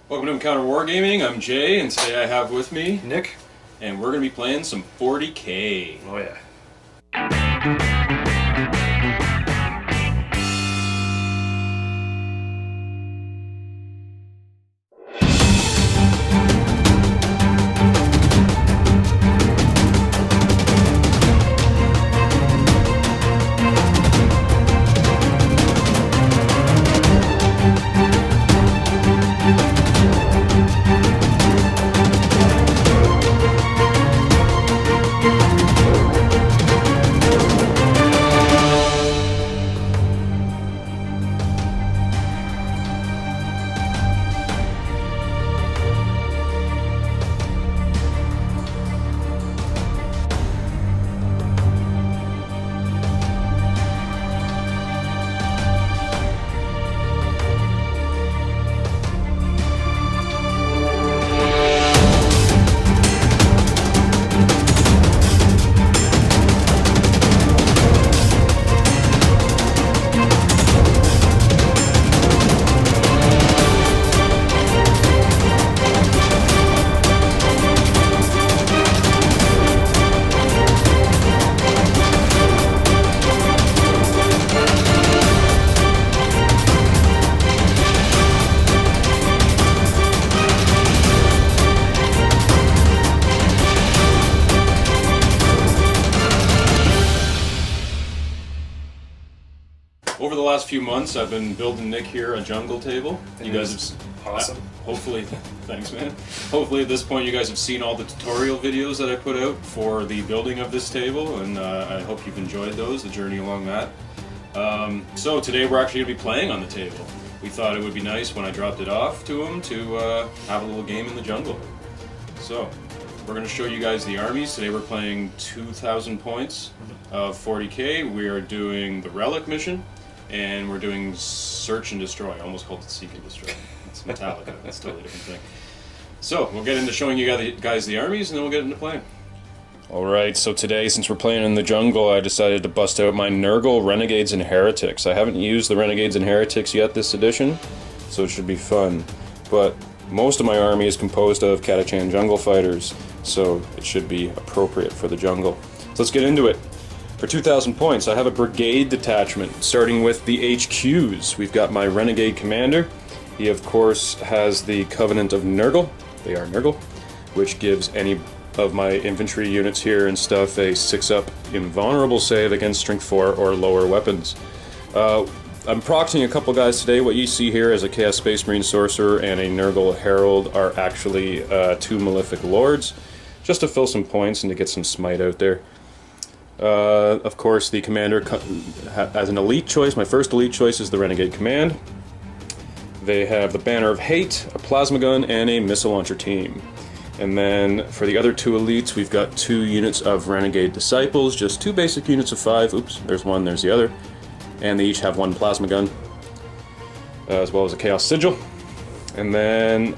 Welcome to Encounter Wargaming. I'm Jay, and today I have with me Nick, and we're going to be playing some 40K. Oh yeah. Over the last few months, I've been building Nick here a jungle table. You guys have awesome. Hopefully, thanks, man. Hopefully, at this point, you guys have seen all the tutorial videos that I put out for the building of this table, and I hope you've enjoyed those. The journey along that. So today, we're actually going to be playing on the table. We thought it would be nice when I dropped it off to him to have a little game in the jungle. So we're going to show you guys the armies. Today, we're playing 2,000 points of 40K. We are doing the Relic mission. And we're doing Search and Destroy. I almost called it Seek and Destroy. It's Metallica. That's a totally different thing. So, we'll get into showing you guys the armies, and then we'll get into playing. Alright, so today, since we're playing in the jungle, I decided to bust out my Nurgle Renegades and Heretics. I haven't used the Renegades and Heretics yet this edition, so it should be fun. But most of my army is composed of Catachan jungle fighters, so it should be appropriate for the jungle. So let's get into it. For 2,000 points, I have a brigade detachment, starting with the HQs. We've got my Renegade Commander. He, of course, has the Covenant of Nurgle. They are Nurgle, which gives any of my infantry units here and stuff a 6-up invulnerable save against Strength 4 or lower weapons. I'm proxying a couple guys today. What you see here as a Chaos Space Marine Sorcerer and a Nurgle Herald are actually 2 Malefic Lords, just to fill some points and to get some smite out there. Of course, the commander as an elite choice. My first elite choice is the Renegade Command. They have the Banner of Hate, a plasma gun, and a missile launcher team. And then for the other 2 elites, we've got 2 units of Renegade Disciples, just 2 basic units of 5. Oops, there's one, there's the other. And they each have 1 plasma gun, as well as a Chaos Sigil. And then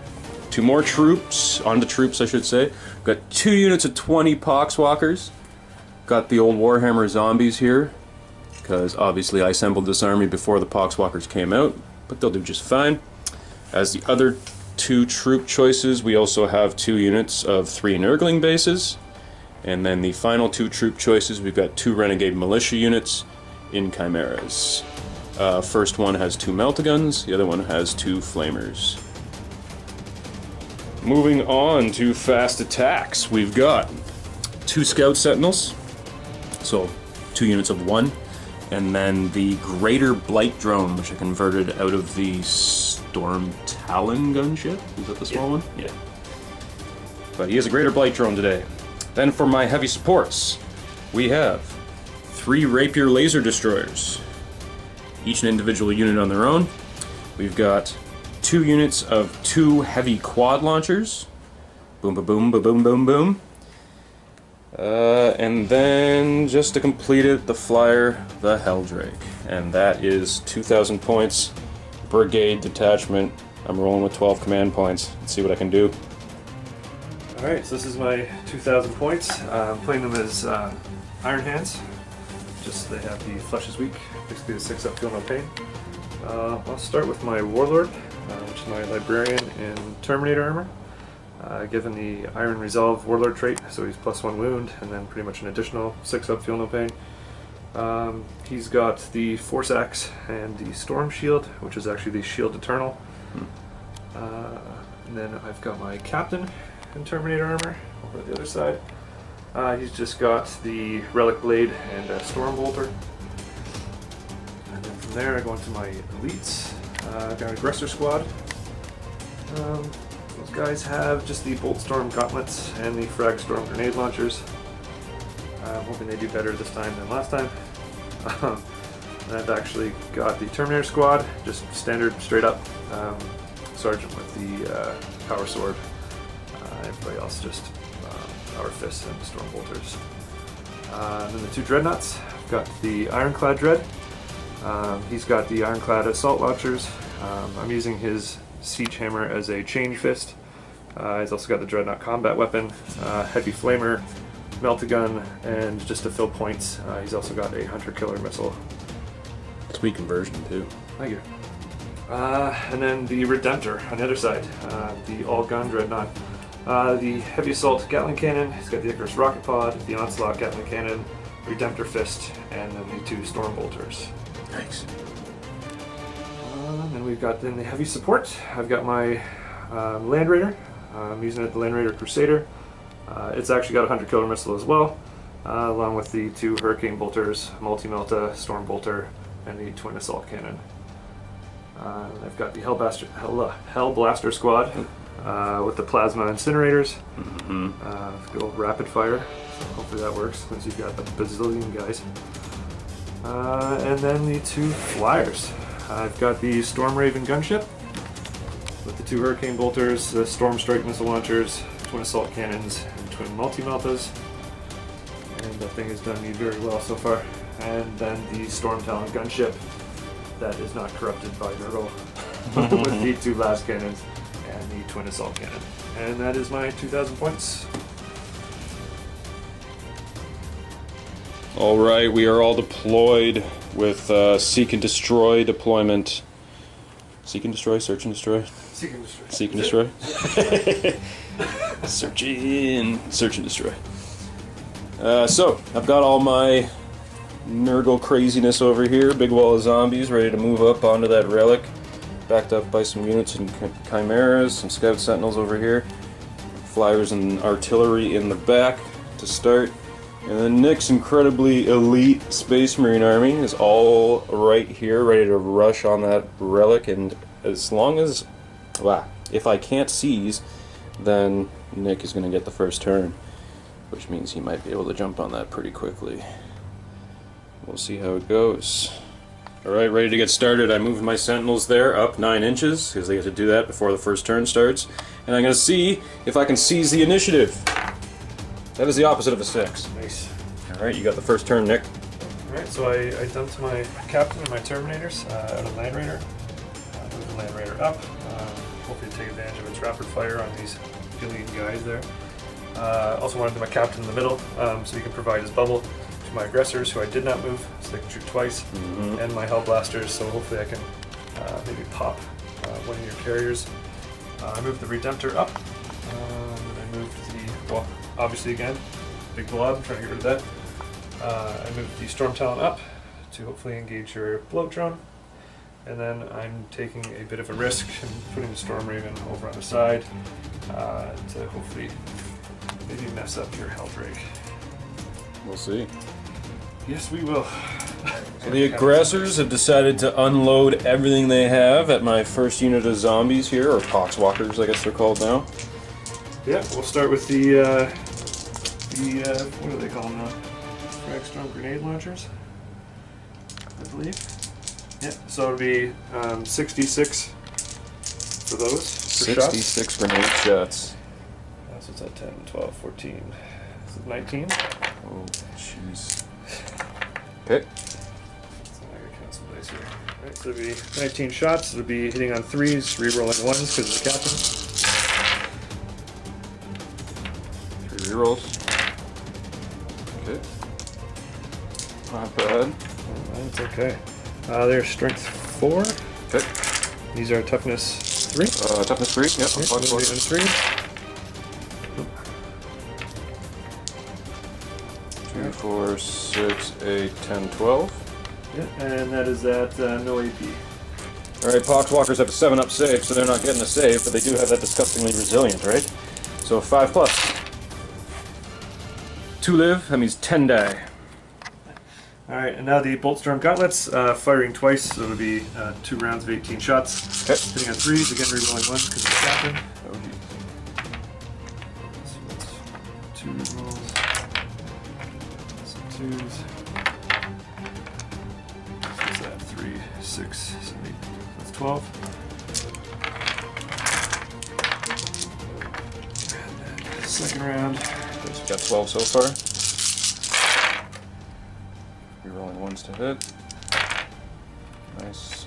2 more troops, on the troops I should say. We've got 2 units of 20 Poxwalkers. Got the old Warhammer zombies here, because obviously I assembled this army before the Poxwalkers came out, but they'll do just fine. As the other 2 troop choices, we also have 2 units of 3 Nurgling bases, and then the final 2 troop choices, we've got 2 Renegade Militia units in Chimeras. First one has 2 Meltaguns, the other one has 2 Flamers. Moving on to fast attacks, we've got 2 Scout Sentinels. So 2 units of 1, and then the Greater Blight Drone, which I converted out of the Storm Talon gunship. Is that the small one? Yeah. But he has a Greater Blight Drone today. Then for my heavy supports, we have 3 Rapier Laser Destroyers, each an individual unit on their own. We've got 2 units of 2 heavy quad launchers. Boom, ba boom, ba boom, boom, boom. And then, just to complete it, the flyer, the Helldrake. And that is 2,000 points, brigade detachment. I'm rolling with 12 command points. Let's see what I can do. Alright, so this is my 2,000 points. I'm playing them as Iron Hands. Just they have the Flesh is Weak, basically the 6-up Feel No Pain. I'll start with my Warlord. which is my Librarian in Terminator armor. Given the Iron Resolve Warlord trait, so he's +1 wound, and then pretty much an additional 6 up, feel no pain. He's got the Force Axe and the Storm Shield, which is actually the Shield Eternal. And then I've got my Captain in Terminator armor over the other side. He's just got the Relic Blade and a Storm Bolter. And then from there I go into my elites. I've got an Aggressor Squad. Those guys have just the Bolt Storm Gauntlets and the Frag Storm Grenade Launchers. I'm hoping they do better this time than last time. And I've actually got the Terminator Squad, just standard, straight up Sergeant with the Power Sword. Everybody else just Power Fists and Storm Bolters. And then the 2 Dreadnoughts. I've got the Ironclad Dread. He's got the Ironclad Assault Launchers. I'm using his Siege Hammer as a Change Fist. He's also got the Dreadnought Combat Weapon, Heavy Flamer, Melt-A-Gun, and just to fill points, he's also got a Hunter Killer Missile. Sweet conversion too. Thank you. And then the Redemptor on the other side, the All-Gun Dreadnought. The Heavy Assault Gatling Cannon, he's got the Icarus Rocket Pod, the Onslaught Gatling Cannon, Redemptor Fist, and then the 2 Storm Bolters. Nice. And we've got then the heavy support. I've got my Land Raider. I'm using it the Land Raider Crusader. It's actually got a Hunter Killer Missile as well, along with the 2 Hurricane Bolters, Multi-Melta, Storm Bolter, and the Twin Assault Cannon. I've got the Hell Blaster Squad with the Plasma Incinerators. Go rapid fire, so hopefully that works since you've got a bazillion guys. And then the 2 Flyers. I've got the Storm Raven Gunship with the 2 Hurricane Bolters, the Storm Strike Missile Launchers, Twin Assault Cannons, and Twin Multi-Meltas. And that thing has done me very well so far. And then the Storm Talon Gunship that is not corrupted by Nurgle with the 2 Las Cannons and the Twin Assault Cannon. And that is my 2,000 points. All right, we are all deployed with Seek and Destroy deployment. Seek and Destroy, Search and Destroy. Seek and Destroy. Seek and Destroy. Search and Destroy. So, I've got all my Nurgle craziness over here. Big wall of zombies ready to move up onto that relic. Backed up by some units and chimeras, some scout sentinels over here. Flyers and artillery in the back to start. And then Nick's incredibly elite Space Marine army is all right here, ready to rush on that relic. And as long as, if I can't seize, then Nick is going to get the first turn, which means he might be able to jump on that pretty quickly. We'll see how it goes. Alright, ready to get started. I moved my sentinels there up 9 inches, because they get to do that before the first turn starts. And I'm going to see if I can seize the initiative. That is the opposite of a 6. Nice. Alright, you got the first turn, Nick. Alright, so I dumped my Captain and my Terminators out of Land Raider. Moved the Land Raider up. Hopefully take advantage of its rapid fire on these billion guys there. Also wanted to do my Captain in the middle, so he can provide his bubble to my aggressors, who I did not move, so they can shoot twice, and my Hell Blasters, so hopefully I can maybe pop one of your carriers. I moved the Redemptor up, and I moved the, well, obviously again, big blob, trying to get rid of that. I moved the Storm Talon up to hopefully engage your Bloat Drone, and then I'm taking a bit of a risk and putting the Storm Raven over on the side to hopefully maybe mess up your Helldrake. We'll see. Yes, we will. So the aggressors have decided to unload everything they have at my first unit of zombies here, or Poxwalkers, I guess they're called now. Yeah, we'll start with the what do they call them now? Frag Storm Grenade Launchers, I believe. Yeah, so it'll be 66 for those. For 66 shots. grenade shots. So it's at 10, 12, 14, 19. Oh, jeez. Okay. So I gotta count some dice here. Alright, so it'll be 19 shots. It'll be hitting on 3s, re-rolling 1s because it's the Captain. 3 rerolls. Okay. Not bad. That's okay. They're strength 4. Okay. These are toughness 3. Toughness 3, yep. Okay, Fox wounding Walkers. on 3. 2, 4, 6, 8, 10, 12. Yeah, and that is at no AP. Alright, Poxwalkers have a 7-up save, so they're not getting a save, but they do have that disgustingly resilient, right? So 5 plus. 2 live, that means 10 die. Alright, and now the Bolt Storm Gauntlets, firing twice, so it'll be 2 rounds of 18 shots. Okay. Hitting on 3s, again rerolling 1 because of the captain. Oh, geez. So that's 2 rolls. Some 2s. What's that? 3, 6, 7, 8. That's 12. And then second round. So we've got 12 so far. Rerolling 1s to hit. Nice.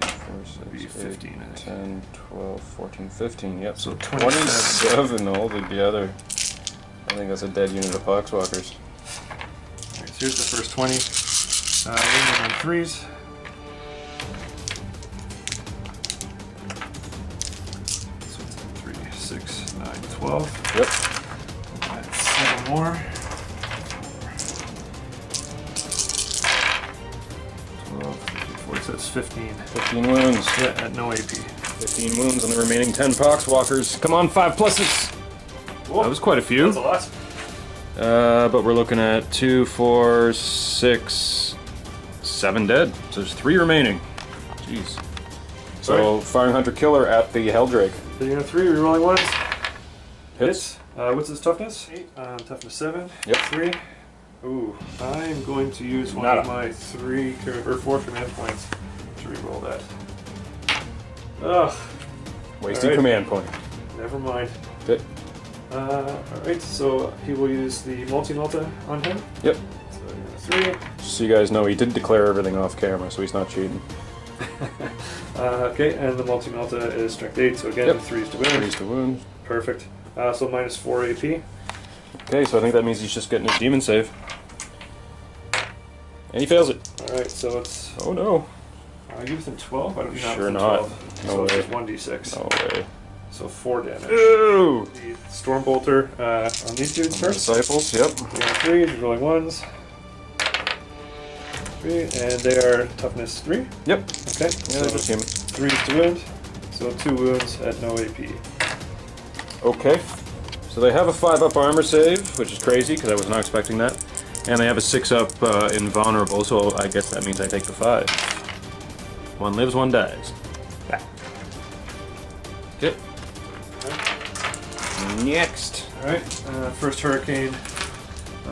2, 4, Be 6, 15, 8, I think. 10, 12, 14, 15. Yep, so 27. 27 all together. I think that's a dead unit of Poxwalkers. Alright, so here's the first 20. Aiming on 3s. So it's 3, 6, 9, 12. Yep. Add 7 more. 12, 14, so it's 15. 15 wounds. Yeah, at no AP. 15 wounds on the remaining 10 Poxwalkers. Come on, 5 pluses. Whoa, That was quite a few. that's a lot. But we're looking at 2, 4, 6, 7 dead. So there's 3 remaining. Jeez. So firing hunter killer at the Helldrake. So you have 3, rerolling 1s. Hits. What's his toughness? 8. Toughness 7. Yep. 3. Ooh, I'm going to use one Nada. of my 4 command points to reroll that. Ugh, Wasting Alright. command point. never mind. Okay. Alright, so he will use the multi-multa on him. Yep. So 3. So you guys know he did declare everything off camera, so he's not cheating. Okay, and the multi-multa is strength 8, so again, Yep. 3s to win. 3s to wound. Perfect. So minus 4 AP. Okay, so I think that means he's just getting his demon save. And he fails it. Alright, so it's. Oh no. Are you within 12? I don't Sure within not. 12. No so it's way. just 1d6. No way. So 4 damage. Ooh! The Storm Bolter on these dudes first. Disciples, yep. We have 3s, rolling 1s. 3, and they are toughness 3. Yep. Okay, Yeah, so they're just human. 3s to wound. So 2 wounds at no AP. Okay. So they have a 5-up armor save, which is crazy because I was not expecting that. And they have a 6-up invulnerable, so I guess that means I take the 5. 1 lives, 1 dies. Okay. Next. Alright, first Hurricane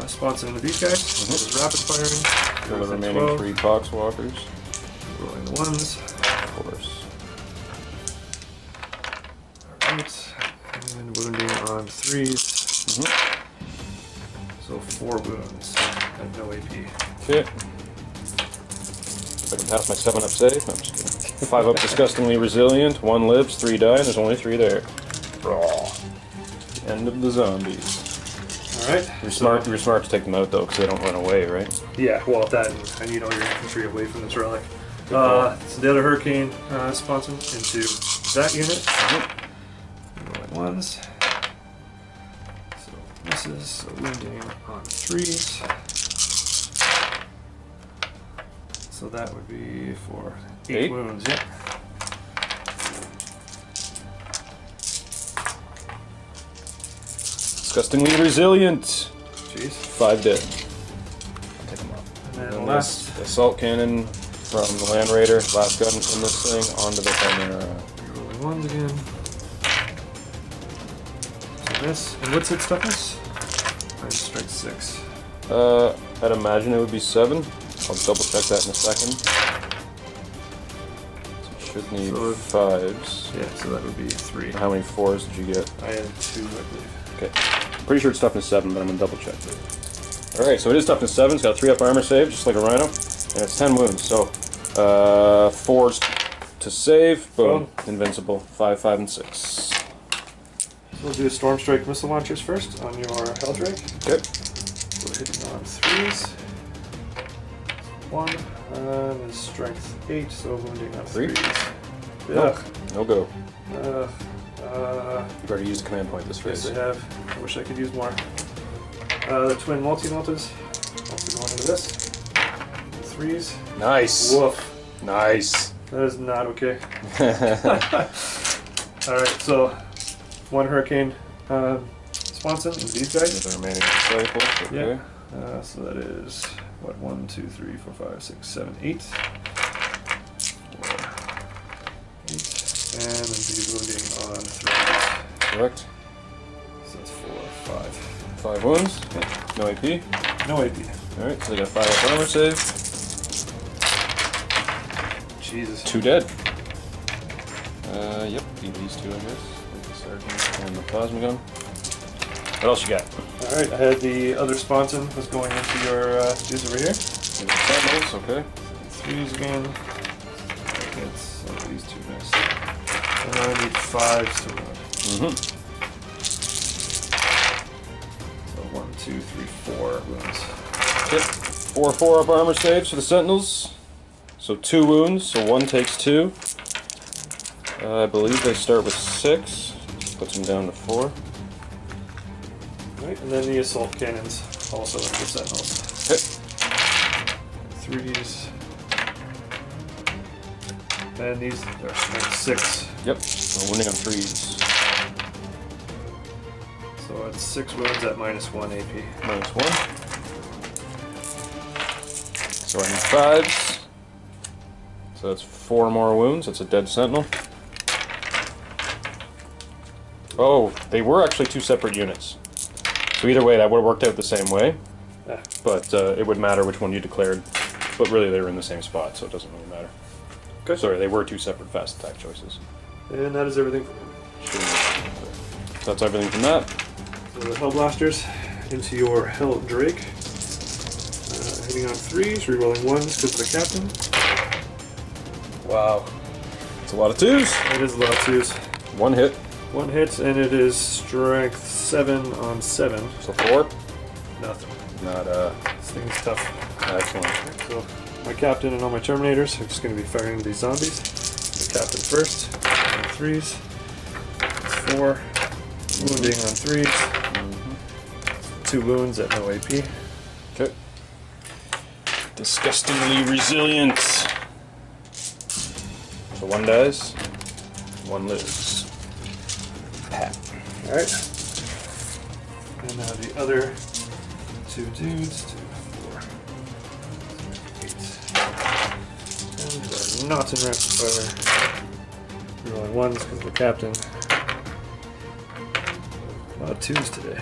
spots into these guys. This is rapid firing. For the Within remaining 12. 3 Poxwalkers. Rolling the 1s. Of course. Alright, and wounding on 3s. So 4 wounds at no AP. Okay. If I can pass my 7-up save. No, I'm just kidding. 5-up disgustingly resilient. 1 lives, 3 die, and there's only 3 there. Raw. End of the zombies. Alright. You're smart to take them out though, because they don't run away, right? Yeah, well, that I need all your infantry away from this relic. call. So the other Hurricane spawns into that unit. Rolling 1s. So misses, so wounding on 3s. So that would be for 8 8? wounds, yeah. Disgustingly resilient. Jeez. 5 dead. I'll take them out. And then And last, this assault cannon from the Land Raider, last gun from this thing, onto the Chimera. rolling 1s again. So this, and what's its toughness? Minus strength 6. I'd imagine it would be 7. I'll double check that in a second. So it should need So- 5s. Yeah, so that would be 3. How many 4s did you get? I had 2, I believe. Okay. Pretty sure it's toughness 7, but I'm gonna double check. Alright, so it is toughness 7. It's got a 3-up armor save, just like a rhino. And it's 10 wounds, so 4s to save. Boom. Invincible. 5, 5, and 6. So we'll do Storm Strike missile launchers first on your Helldrake. Okay. So hitting on 3s. 1, and strength 8, so wounding on 3. 3s. Ugh. No go. You've already used a command point this phase. Yes, I have. I wish I could use more. The twin multi-meltas. Also going into this. 3s. Nice. Woof. Nice. That is not okay. Alright, so 1 Hurricane Swanson and these guys. The remaining disciples. Okay. Yeah. So that is, what, 1, 2, 3, 4, 5, 6, 7, 8. 4, 8. And then these wounding on 3. Correct. So that's 4, 5. 5 wounds. Okay. No AP. No AP. Alright, so they got 5 up armor save. Jesus. 2 dead. Yep, these 2 I guess. The sergeant and the plasma gun. What else you got? Alright, I had the other sponson was going into your dudes over here. Sentinels, okay. 3s again. Hits. So these 2 next. And I need 5s to run. Mm-hmm. So 1, 2, 3, 4 wounds. Yep. 4 up armor saves for the Sentinels. So 2 wounds, so 1 takes 2. I believe they start with 6. Puts them down to 4. Right, and then the assault cannons also into sentinels. Okay. 3s. And these are strength 6. Yep. So winning on 3s. So it's 6 wounds at -1 AP. -1. So I need 5s. So that's 4 more wounds. That's a dead sentinel. Oh, they were actually 2 separate units. So either way, that would have worked out the same way. Ah. But it would matter which one you declared. But really, they were in the same spot, so it doesn't really matter. Okay. Sorry, they were 2 separate fast attack choices. And that is everything from So that's everything from that. So the Hellblasters into your Hell Drake. Hitting on 3s, rerolling 1s because of the captain. Wow. It's a lot of 2s. It is a lot of 2s. 1 hit. 1 hit, and it is strength 7 on 7. So 4. Nothing. Not This thing's tough. excellent. So my captain and all my Terminators are just going to be firing into these zombies. The captain first, on 3s. 4. Wounding on 3s. 2 wounds at no AP. Okay. Disgustingly resilient. So 1 dies, 1 lives. Pat. Alright. And now the other 2 dudes. 2, 4, 8. And they're not in rapid fire. Rerolling 1s because of the captain. A lot of 2s today.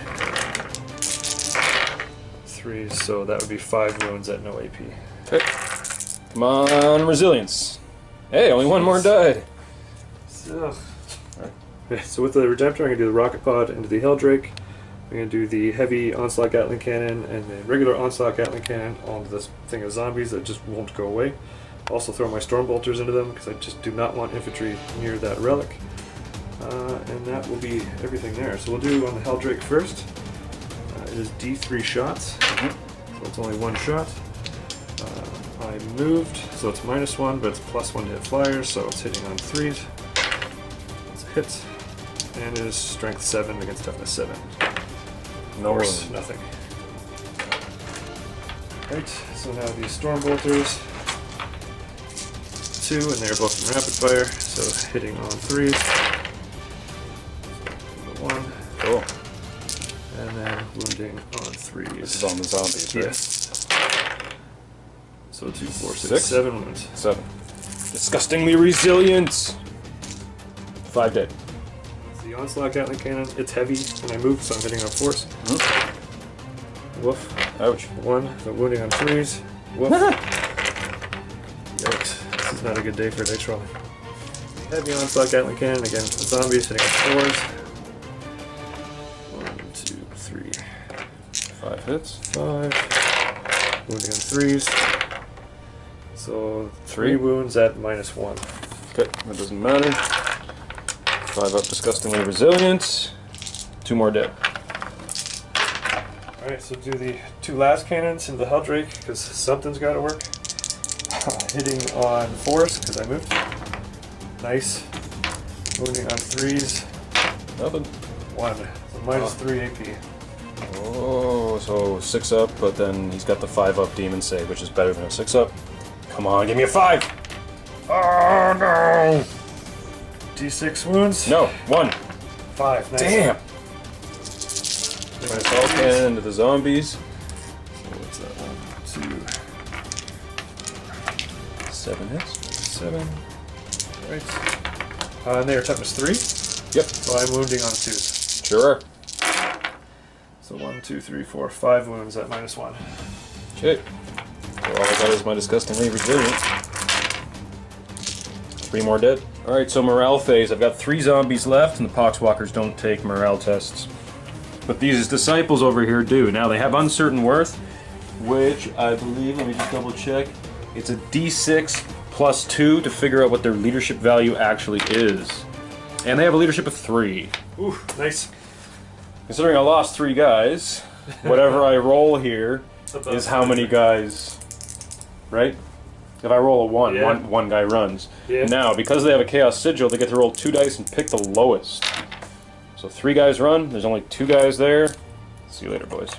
3s, so that would be 5 wounds at no AP. Okay. Come on, resilience. Hey, only 1 more died. So, okay, so with the Redemptor, I'm going to do the Rocket Pod into the Helldrake. I'm going to do the heavy Onslaught Gatling Cannon and the regular Onslaught Gatling Cannon onto this thing of zombies that just won't go away. Also throw my Stormbolters into them because I just do not want infantry near that relic. And that will be everything there. So we'll do on the Helldrake first. It is D3 shots, so it's only 1 shot. I moved, so it's -1, but it's +1 to hit flyers, so it's hitting on 3s. It's a hit, and it is strength 7 against toughness 7. No Force, wound. nothing. Right, so now these Stormbolters, 2, and they're both in rapid fire, so hitting on 3s. So 1. Cool. And then wounding on 3s. This is on the zombies, right? Yes. So 2, 4, 6, 6? 7 wounds. 7. Disgustingly resilient. 5 dead. It's the Onslaught Gatling Cannon. It's heavy, and I moved, so I'm hitting on force. Woof. Ouch. 1, so wounding on 3s. Woof. Yikes. This is not a good day for dice rolling. Heavy Onslaught Gatling Cannon, again, the zombies hitting on 4s. 1, 2, 3, 5 hits. 5. Wounding on 3s. So 3 3. wounds at -1. Okay, that doesn't matter. 5 up, disgustingly resilient. 2 more dead. Alright, so do the 2 last cannons into the Helldrake, because something's got to work. Hitting on force, because I moved. Nice. Wounding on 3s. Nothing. 1. So minus 3 AP. Oh, so 6 up, but then he's got the 5 up demon save, which is better than a 6 up. Come on, give me a 5! Oh no! D6 wounds? No, 1. 5. Nice. Damn! Assault cannon into the zombies. So what's that? 1, 2, 7 hits. 7. Right. And they are toughness 3. Yep. So I'm wounding on 2s. Sure. So 1, 2, 3, 4, 5 wounds at minus 1. Okay. So all I got is my disgustingly resilient. 3 more dead. Alright, so morale phase. I've got 3 zombies left, and the Poxwalkers don't take morale tests. But these disciples over here do. Now, they have uncertain worth, which I believe, let me just double check, it's a d6 plus 2 to figure out what their leadership value actually is. And they have a leadership of 3. Ooh, nice. Considering I lost 3 guys, whatever I roll here is how many guys, right? If I roll a 1, Yeah. one guy runs. Yeah. Now, because they have a Chaos Sigil, they get to roll 2 dice and pick the lowest. So 3 guys run, there's only 2 guys there. See you later, boys.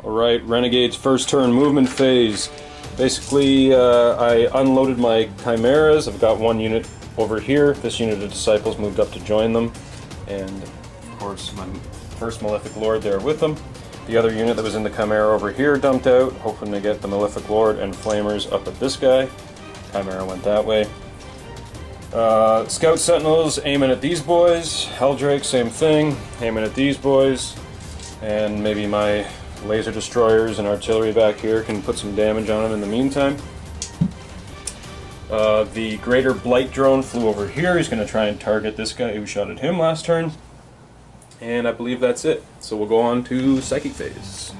Alright, Renegade's first turn movement phase. Basically, I unloaded my Chimeras. I've got 1 unit over here. This unit of Disciples moved up to join them. And, of course, my first Malefic Lord there with them. The other unit that was in the Chimera over here dumped out, hoping to get the Malefic Lord and Flamers up at this guy. Chimera went that way. Scout Sentinels aiming at these boys. Helldrake, same thing, aiming at these boys. And maybe my laser destroyers and artillery back here can put some damage on them in the meantime. The Greater Blight Drone flew over here. He's going to try and target this guy who shot at him last turn. And I believe that's it. So we'll go on to Psychic Phase.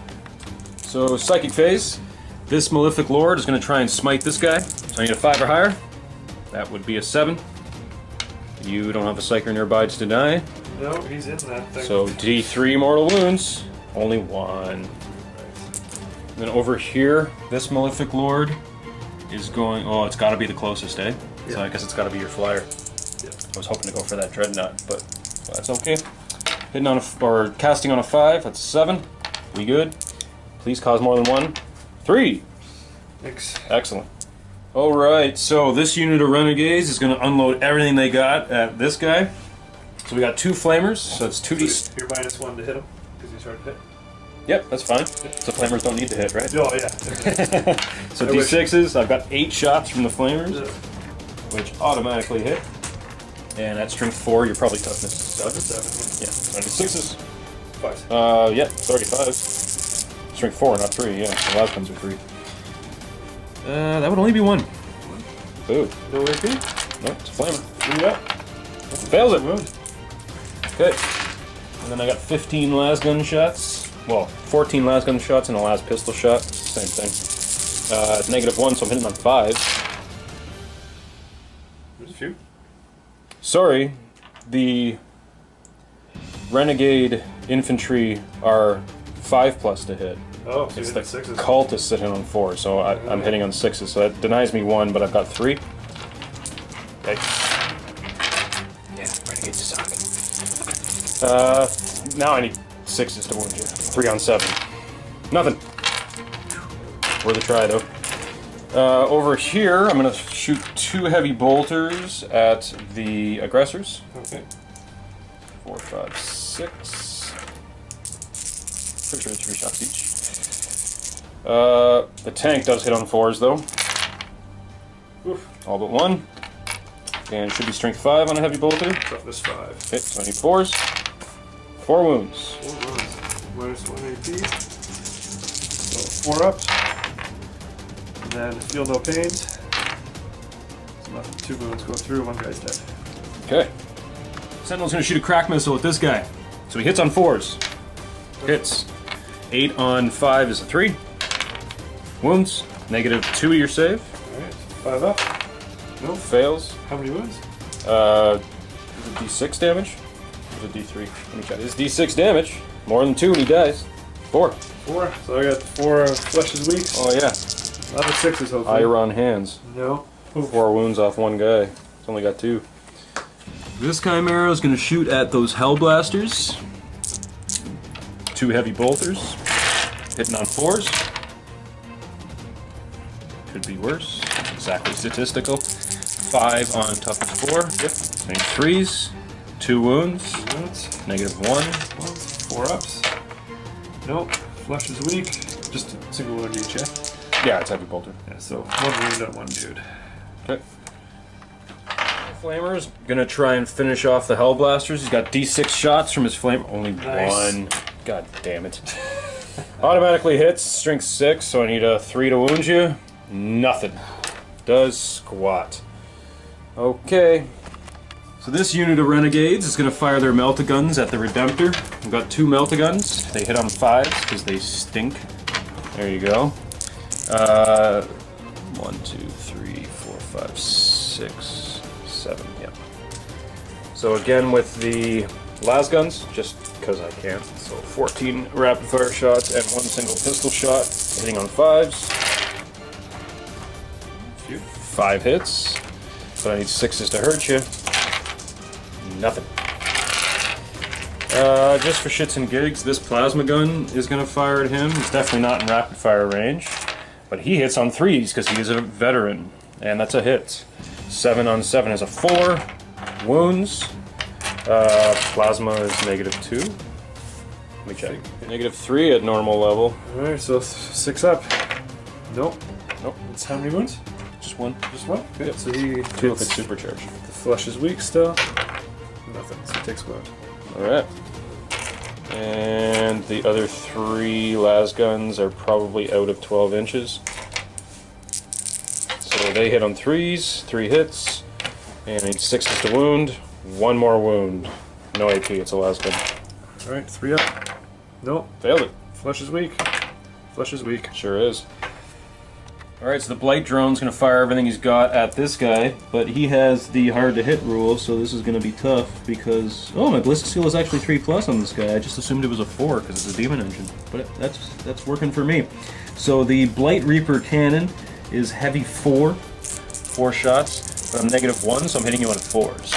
So, Psychic Phase. This Malefic Lord is going to try and smite this guy. So I need a 5 or higher. That would be a 7. You don't have a Psyker nearby to deny. No, he's in that thing. So D3 mortal wounds. Only 1. And then over here, this Malefic Lord is going... Oh, it's got to be the closest, eh? Yeah. So I guess it's got to be your flyer. Yeah. I was hoping to go for that Dreadnought, but that's okay. Hitting on or casting on a 5, that's 7. We good? Please cause more than 1. 3! Thanks. Excellent. Alright, so this unit of Renegades is going to unload everything they got at this guy. So we got 2 Flamers, so it's 2d... You're minus 1 to hit him, because he's hard to hit. Yep, that's fine. So Flamers don't need to hit, right? Oh, yeah. So D6s, I've got 8 shots from the Flamers, Yeah. which automatically hit. And at strength 4, you're probably toughness 7. 7. Yeah, 96s. 5. Yeah, 35s. Strength 4, not 3, yeah. The last ones are 3. That would only be 1. Boo. No AP? Nope, it's a Flamer. 3 up. Fails it. Wound. Okay. And then I got 15 las gun shots. Well, 14 las gun shots and a las pistol shot. Same thing. It's -1, so I'm hitting on 5. There's a few. Sorry, the Renegade infantry are 5+ to hit. Oh, so It's you the hit 6s. cultists sitting on 4, so I'm hitting on 6s, so that denies me 1, but I've got 3. Okay. Yeah, Renegades suck. Now I need 6s to wound you. 3 on 7. Nothing. Worth a try, though. Over here, I'm going to shoot 2 heavy bolters at the aggressors. Okay. 4, 5, 6. Pretty sure it's 3 shots each. The tank does hit on 4s, though. Oof. All but 1. And should be strength 5 on a heavy bolter. Toughness 5. Okay, so I need 4s. 4 wounds. 4 wounds. Minus 1 AP. So 4 up. And then feel no pains. So nothing. 2 wounds go through, 1 guy's dead. Okay. Sentinel's gonna shoot a crack missile at this guy. So he hits on 4s. Hits. 8 on 5 is a 3. Wounds. -2 your save. Alright. 5 up. No. Fails. How many wounds? Is it D6 damage? Or is it D3? Let me check. It's D6 damage. More than 2 and he dies. 4. 4. So I got 4 fleshes weak. Oh yeah. Not the 6s, hopefully. Iron hands. No. 4 wounds off 1 guy. It's only got 2. This Chimera is going to shoot at those Hellblasters. 2 heavy bolters. Hitting on 4s. Could be worse. It's exactly statistical. 5 on toughness 4. Yep. Same 3s. 2 wounds. -1. 4 ups. Nope. Flesh is weak. Just a single wound each, yeah? Yeah, it's heavy bolter. Yeah, so 1 wound on 1 dude. Okay. Flamer's gonna try and finish off the Hellblasters. He's got D6 shots from his flame. Only Nice. 1. God damn it. Automatically hits, strength 6, so I need a 3 to wound you. Nothing. Does squat. Okay. So this unit of Renegades is going to fire their Meltaguns at the Redemptor. I've got 2 Meltaguns. They hit on 5s because they stink. There you go. 1, 2, 3, 4, 5, 6, 7. Yep. So again with the Lasguns, just because I can. So 14 rapid fire shots and 1 single pistol shot, hitting on 5s. 5 hits, but I need 6s to hurt you. Nothing. Just for shits and gigs, this plasma gun is going to fire at him. He's definitely not in rapid fire range, but he hits on 3s because he is a veteran, and that's a hit. 7 on 7 is a 4. Wounds. Plasma is -2. Let me check. -3 at normal level. Alright, so 6 up. Nope. Nope. It's how many wounds? Just 1. Just 1? Good. Yep. So he 2 if hits. it's supercharged. The flesh is weak still. Nothing, so he takes 1. Alright. And the other 3 Lasguns are probably out of 12 inches. So they hit on 3s, 3 hits, and I need 6s to wound. 1 more wound. No AP, it's a Lasgun. Alright, 3 up. Nope. Failed it. Flesh is weak. Flesh is weak. Sure is. Alright, so the Blight Drone's going to fire everything he's got at this guy, but he has the hard to hit rule, so this is going to be tough because... Oh, my Ballistic Seal is actually 3+ on this guy. I just assumed it was a 4 because it's a Demon Engine, but that's working for me. So the Blight Reaper Cannon is heavy 4. 4 shots, but I'm -1, so I'm hitting you on 4s.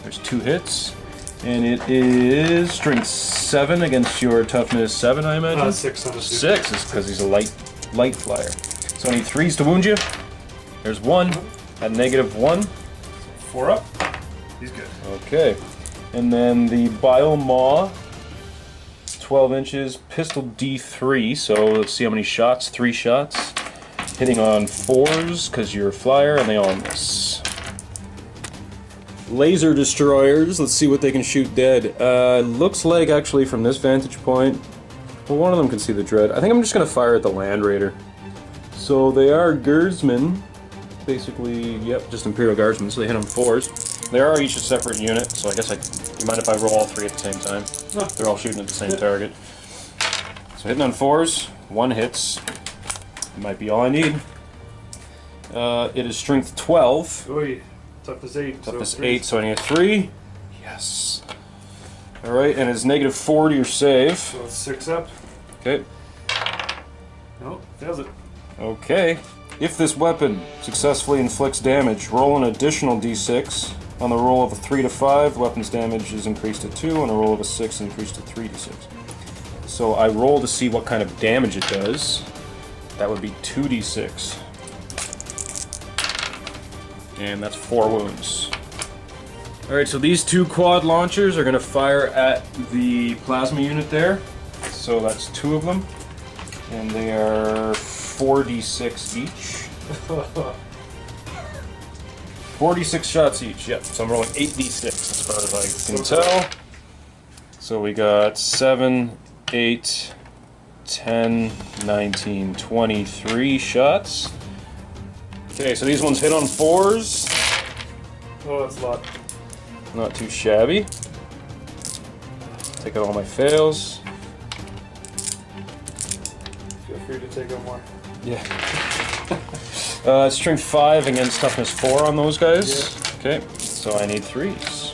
There's 2 hits, and it is strength 7 against your toughness 7, I imagine? 6 on the 6 is because he's a light flyer. So I need 3s to wound you. There's 1 at -1. 4 up. He's good. Okay. And then the Bile Maw, 12 inches, pistol D3. So let's see how many shots. 3 shots. Hitting on 4s because you're a flyer, and they all miss. Laser destroyers. Let's see what they can shoot dead. Looks like actually from this vantage point, well, one of them can see the dread. I think I'm just going to fire at the Land Raider. So they are Guardsmen, basically, yep, just Imperial Guardsmen, so they hit on 4s. They are each a separate unit, so I guess you mind if I roll all 3 at the same time? No. They're all shooting at the same target. So hitting on 4s, 1 hits. Might be all I need. It is strength 12. Oi. Toughness 8. Toughness so 8, so I need a 3. Yes. Alright, and it's -4 to your save. So it's 6 up. Okay. Nope, fails it. Okay. If this weapon successfully inflicts damage, roll an additional d6. On the roll of a 3 to 5, the weapon's damage is increased to 2. On a roll of a 6, increased to 3 to 6. So I roll to see what kind of damage it does. That would be 2d6. And that's 4 wounds. Alright, so these 2 quad launchers are going to fire at the plasma unit there. So that's 2 of them. And they are 4d6 each. 4d6 shots each, yep. So I'm rolling 8d6 as far as I can tell. So we got 7, 8, 10, 19, 23 shots. Okay, so these ones hit on 4s. Oh, that's a lot. Not too shabby. Take out all my fails. Feel free to take out more. Yeah. Strength 5 against toughness 4 on those guys. Yeah. Okay, so I need 3s.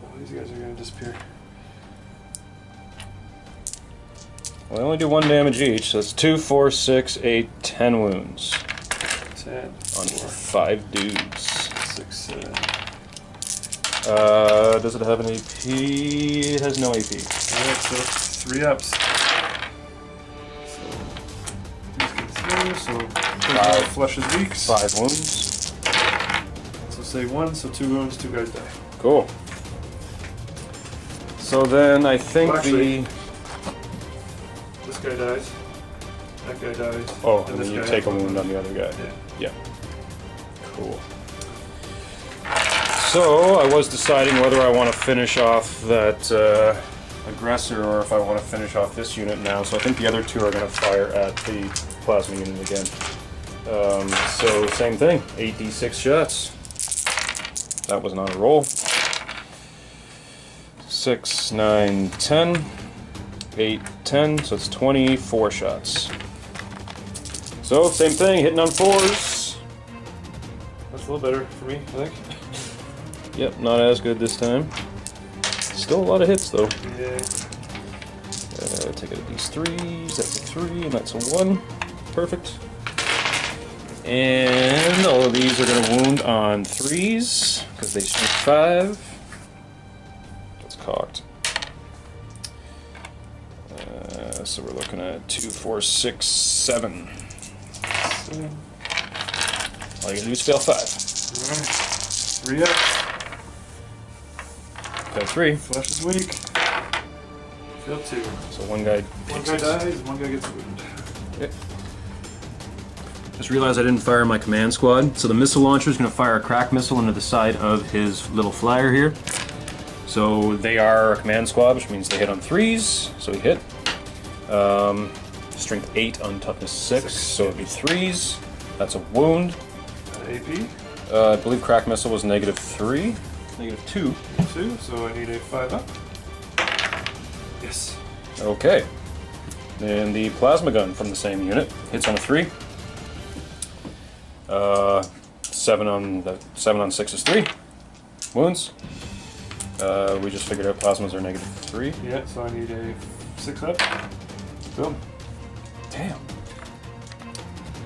Oh, these guys are going to disappear. Well, I only do 1 damage each, so it's 2, 4, 6, 8, 10 wounds. 10. On 5 dudes. 6. Does it have an AP? It has no AP. Alright, so 3 ups. So these get through, so 5 flushes weaks. 5 wounds. So say 1, so 2 wounds, 2 guys die. Cool. So then I think Well, actually, this guy dies. That guy dies. Oh, and then you guy take a has wound one. on the other guy. Yeah. Yeah. Cool. So I was deciding whether I want to finish off that aggressor or if I want to finish off this unit now. So I think the other 2 are going to fire at the plasma unit again. So same thing, 8d6 shots. That was not a roll. 6, 9, 10. 8, 10, so it's 24 shots. So, same thing, hitting on 4s. That's a little better for me, I think. Yep, not as good this time. Still a lot of hits, though. Yeah. Take out these 3s, that's a 3, and that's a 1. Perfect. And all of these are going to wound on 3s, because they shoot 5. That's cocked. So we're looking at 2, 4, 6, 7. All you gotta do is fail 5. Alright. 3 up. Fail 3. Flush is weak. Fail 2. So one guy. One guy dies, one guy gets wounded. Okay. Just realized I didn't fire my command squad. So the missile launcher is going to fire a crack missile into the side of his little flyer here. So they are a command squad, which means they hit on 3s. So he hit. Strength 8 on toughness 6, so it'd be 3s. That's a wound. AP. I believe crack missile was -3. -2. 2, so I need a 5 up. Yes. Okay. Then the plasma gun from the same unit hits on a 3. 7 on 6 is 3 wounds. We just figured out plasmas are -3. Yeah, so I need a 6 up. Boom. Damn.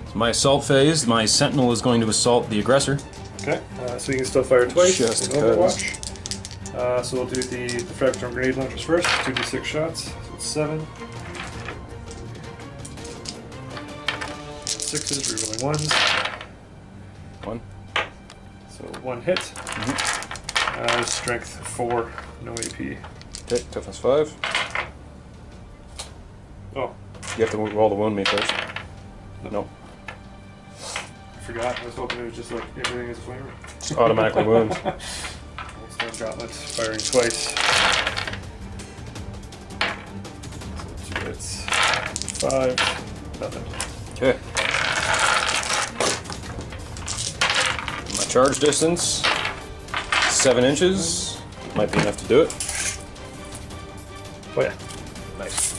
So my assault phase, my sentinel is going to assault the aggressor. Okay, so you can still fire twice Just in Overwatch. So we'll do the fractal grenade launchers first. 2d6 shots. So it's 7. 6s, rerolling 1s. 1. So 1 hit. Strength 4, no AP. Okay, toughness 5. Oh, You have to roll the wound me first. No. I forgot. I was hoping it was just like everything is a flamer. Just automatically wounds. Old Stone Gauntlet, firing twice. So 2 hits. 5, nothing. Okay. My charge distance, 7 inches. Might be enough to do it. Oh yeah. Nice.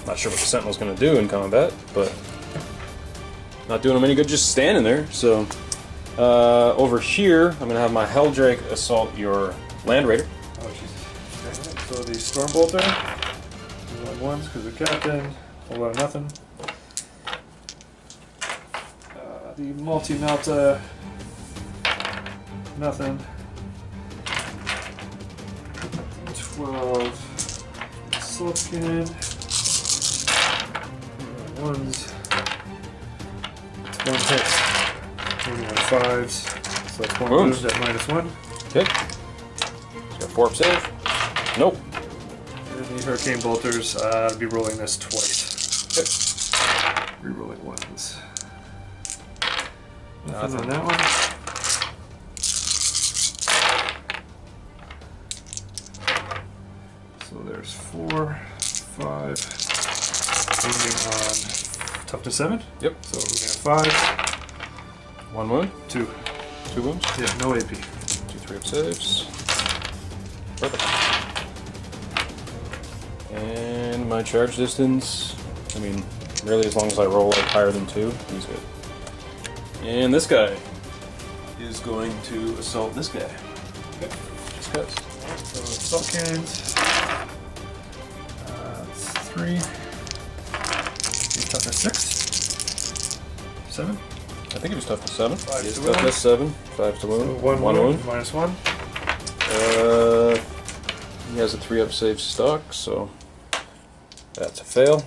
Not sure what the Sentinel's going to do in combat, but not doing him any good just standing there. So over here, I'm going to have my Helldrake assault your Land Raider. Oh Jesus. Okay. So the Stormbolter, 1 because the captain, a lot of nothing. The Multi-Melta, nothing. 12 Silken. 1s. 1 hit. Moving on 5s. So that's 1 Wounds. wound at -1. Okay. He's got 4 up save. Nope. And the Hurricane Bolters, I'll be rolling this twice. Okay. Rerolling 1s. Nothing on that one. So there's 4, 5. Wounding on toughness 7. Yep. So we're going to 5. 1 wound. 2. 2 wounds. Yeah, no AP. 2, 3 up saves. Perfect. And my charge distance, I mean, really as long as I roll like higher than 2, he's good. And this guy is going to assault this guy. Okay. Just cuts. So assault cannons. It's 3. Toughness 6. 7. I think he was toughness 7. Five He is to wound. toughness 7. 5 to wound. So one wound, -1. He has a 3-up save stock, so that's a fail.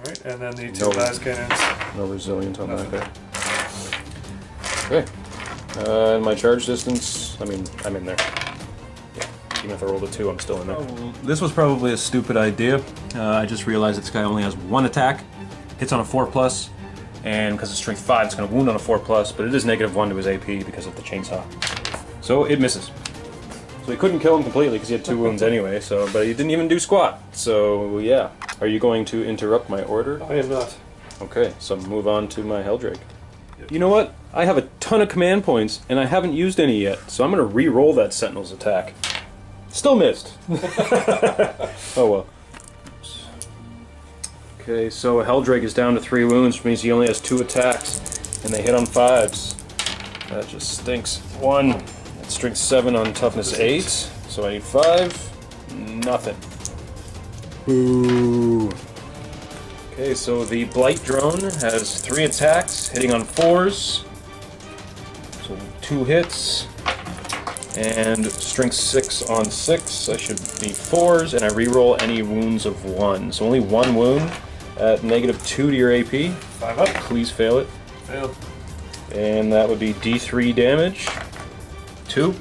Alright, and then the 2 las cannons. No resilient on Nothing. that guy. Okay. And my charge distance, I mean, I'm in there. Yeah. Even if I rolled a 2, I'm still in there. This was probably a stupid idea. I just realized this guy only has 1 attack, hits on a 4+, and because it's strength 5, it's going to wound on a 4+, but it is -1 to his AP because of the chainsaw. So it misses. So he couldn't kill him completely because he had 2 wounds anyway, so but he didn't even do squat. So yeah. Are you going to interrupt my order? I am not. Okay, so move on to my Helldrake. You know what? I have a ton of command points, and I haven't used any yet, so I'm going to re-roll that Sentinel's attack. Still missed. Oh well. Oops. Okay, so Helldrake is down to 3 wounds, which means he only has 2 attacks, and they hit on 5s. That just stinks. 1. It's strength 7 on toughness 8, so I need 5. Nothing. Boo. Okay, so the Blight Drone has 3 attacks, hitting on 4s. So 2 hits. And strength 6 on 6. I should be 4s, and I reroll any wounds of 1. So only 1 wound at -2 to your AP. 5 up. Please fail it. Failed. And that would be D3 damage. 2.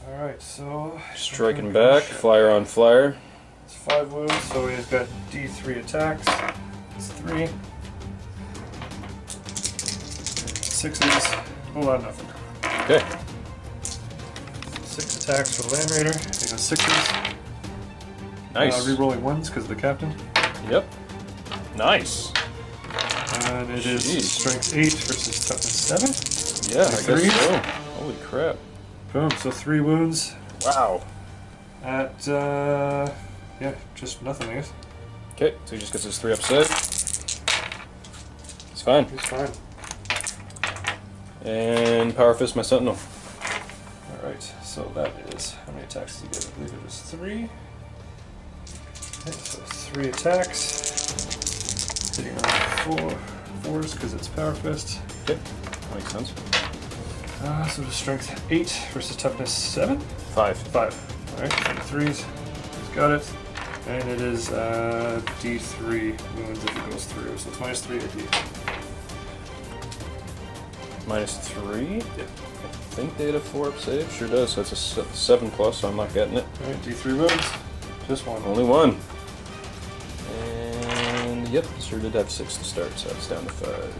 Alright, so... Striking back, flyer on flyer. It's 5 wounds, so he's got D3 attacks. It's 3. 6s. Oh, nothing. Okay. 6 attacks for the Land Raider. He got 6s. Nice. Rerolling 1s because of the captain. Yep. Nice. And it is Jeez. strength 8 versus toughness 7. Yeah, I guess 3. so. Holy crap. Boom, so 3 wounds Wow. at, yeah, just nothing, I guess. Okay, so he just gets his 3-up save. He's fine. He's fine. And Power Fist my Sentinel. Alright, so that is, how many attacks did he get? I believe it was 3. Okay, so 3 attacks. Hitting on 4s because it's Power Fist. Okay, that makes sense. So the strength 8 versus toughness 7? 5. 5. Alright, 3s. He's got it. And it is D3 wounds if it goes through, so it's -3 AP. -3? Yep. I think they had a 4-up save. Sure does, so it's a 7+, so I'm not getting it. Alright, D3 wounds. Just 1. Only 1. And yep, sure did have 6 to start, so that's down to 5.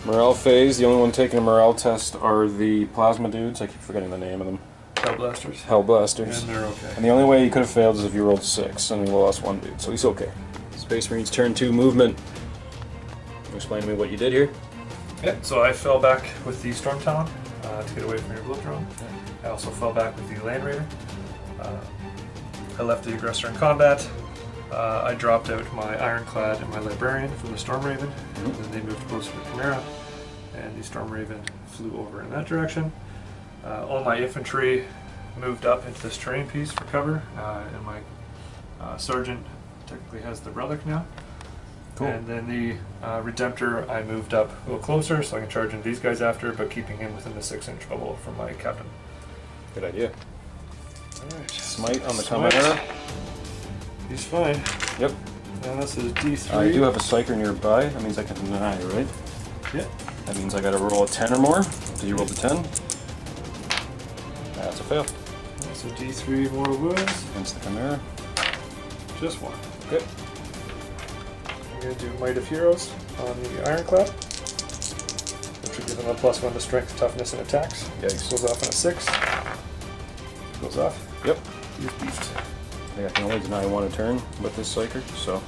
Morale phase, the only one taking a morale test are the plasma dudes. I keep forgetting the name of them. Hellblasters. Hellblasters. And they're okay. And the only way he could have failed is if you rolled 6, and we lost 1 dude, so he's okay. Space Marines turn 2 movement. Can you explain to me what you did here? Yeah, so I fell back with the Storm Talon to get away from your blow drone. I also fell back with the Land Raider. I left the aggressor in combat. I dropped out my Ironclad and my Librarian from the Storm Raven, and then they moved closer to Chimera, and the Storm Raven flew over in that direction. All my infantry moved up into this terrain piece for cover, and my sergeant technically has the relic now. Cool. And then the Redemptor I moved up a little closer so I can charge into these guys after, but keeping him within the 6-inch bubble from my captain. Good idea. Alright. Smite on the Smite. Chimera. He's fine. Yep. And this is D3. I do have a Psyker nearby. That means I can deny, right? Yeah. That means I gotta roll a 10 or more. Do you roll the 10? That's a fail. So D3 more wounds. Against the Chimera. Just 1. Okay. I'm going to do Might of Heroes on the Ironclad, which will give him a +1 to strength, toughness, and attacks. Yikes. Goes off on a 6. Goes off. Yep. He's beefed. I think I can only deny 1 a turn with this Psyker, so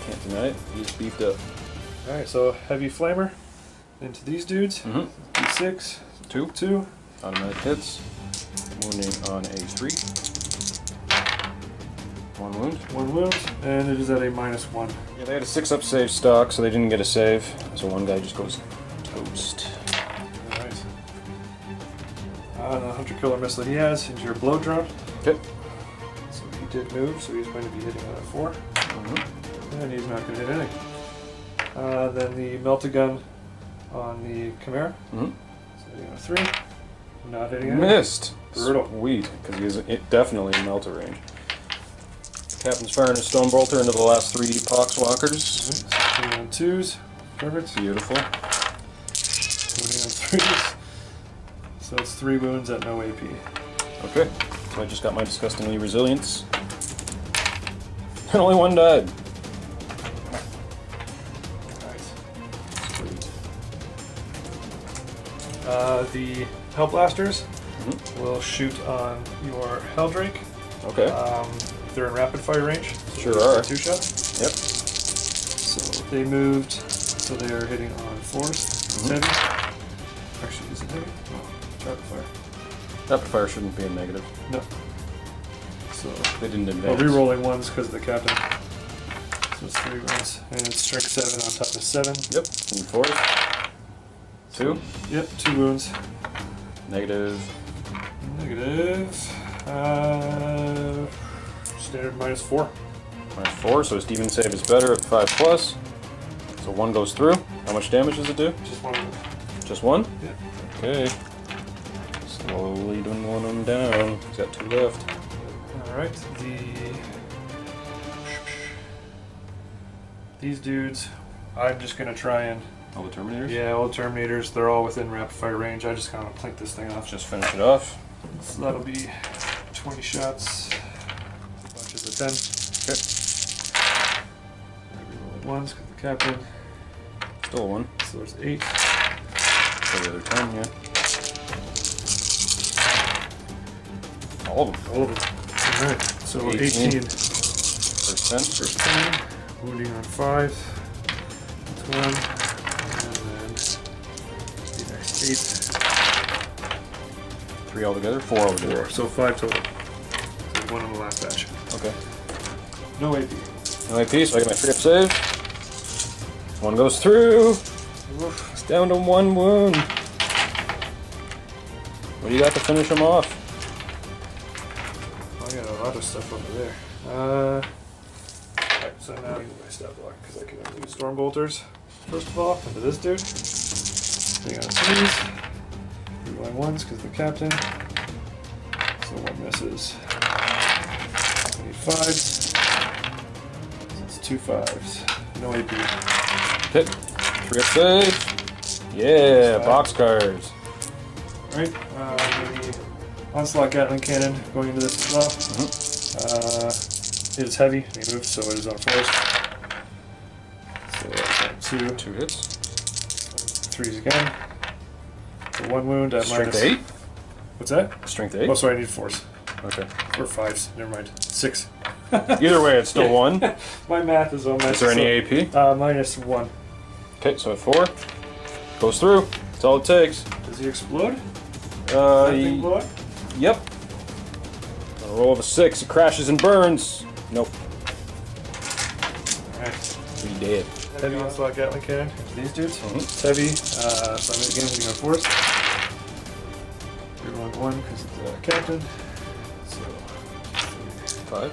can't deny it. He's beefed up. Alright, so Heavy Flamer into these dudes. Mm-hmm. D6. 2. 2. Automatic hits. Wounding on a 3. 1 wound. 1 wound, and it is at a -1. Yeah, they had a 6-up save stock, so they didn't get a save. So one guy just goes toast. Alright. The Hunter Killer Missile he has into your blow drone. Okay. So he did move, so he's going to be hitting on a 4. Mm-hmm. And he's not going to hit anything. Then the melta-gun on the Chimera. Mm-hmm. So hitting on a 3. Not hitting it. Missed. Brutal. Sweet, because he is definitely in melta range. Captain's firing a stone bolter into the last 3 poxwalkers. Hitting on 2s. Perfect. Beautiful. Hitting on 3s. So it's 3 wounds at no AP. Okay, so I just got my disgustingly resilience. And only 1 died. Nice. Sweet. The Hell Blasters will shoot on your Helldrake. Okay. They're in rapid fire range. So Sure they're are. 2 shots. Yep. So they moved. So they are hitting on 4s. It's heavy. Actually, is it heavy? No. It's rapid fire. Rapid fire shouldn't be a negative. No. So They didn't well, advance. re-rolling 1s because of the captain. So it's 3 wounds. And it's strength 7 on top of 7. Yep. And 4. 2. Yep, 2 wounds. Negative. Negative. Standard -4. -4, so his demon save is better at 5+. So 1 goes through. How much damage does it do? Just 1 wound. Just 1? Yeah. Okay. Slowly dwindling them down. He's got 2 left. Alright, these dudes, I'm just gonna try and... All the Terminators? Yeah, all the Terminators, they're all within rapid fire range. I just kind of plink this thing off. Just finish it off. So that'll be 20 shots. Bunches of 10. Okay. Reroll 1s, because the captain. Still 1. So there's 8. So the other 10, yeah. All of them. All of them. Alright, so 18. First 10. First 10. Wounding on 5. That's 1. And then the next 8. 3 altogether? 4 altogether. 4. So 5 total. So 1 on the last batch. Okay. No AP. No AP, so I get my 3-up save. 1 goes through. Oof. It's down to 1 wound. What do you got to finish him off? I got a lot of stuff over there. Alright, so now I need my stat block because I can do storm bolters. First of all, into this dude. Hitting on 3s. Rerolling 1s because the captain. So 1 misses. I need 5s. So it's 2 5s. No AP. Hit. 3-up save. Yeah, boxcars. Alright, the Onslaught Gatling Cannon going into this as well. It is heavy, and he moves, so it is on 4s. So that's 2. 2 hits. 3s again. So 1 wound at Strength minus... 8? What's that? Strength 8? Oh, sorry, I need 4s. Okay. Or 5s, never mind. 6. Either way, it's still 1. My math is on my... Is there any AP? Minus 1. Okay, so at 4. Goes through. That's all it takes. Does he explode? Does that thing blow up? Yep. On a roll of a 6, it crashes and burns. Nope. Alright. We dead. Heavy Onslaught Gatling Cannon into these dudes. Mhm. It's heavy, so I'm again hitting on 4s. Rerolling 1 because it's the captain. So... 5.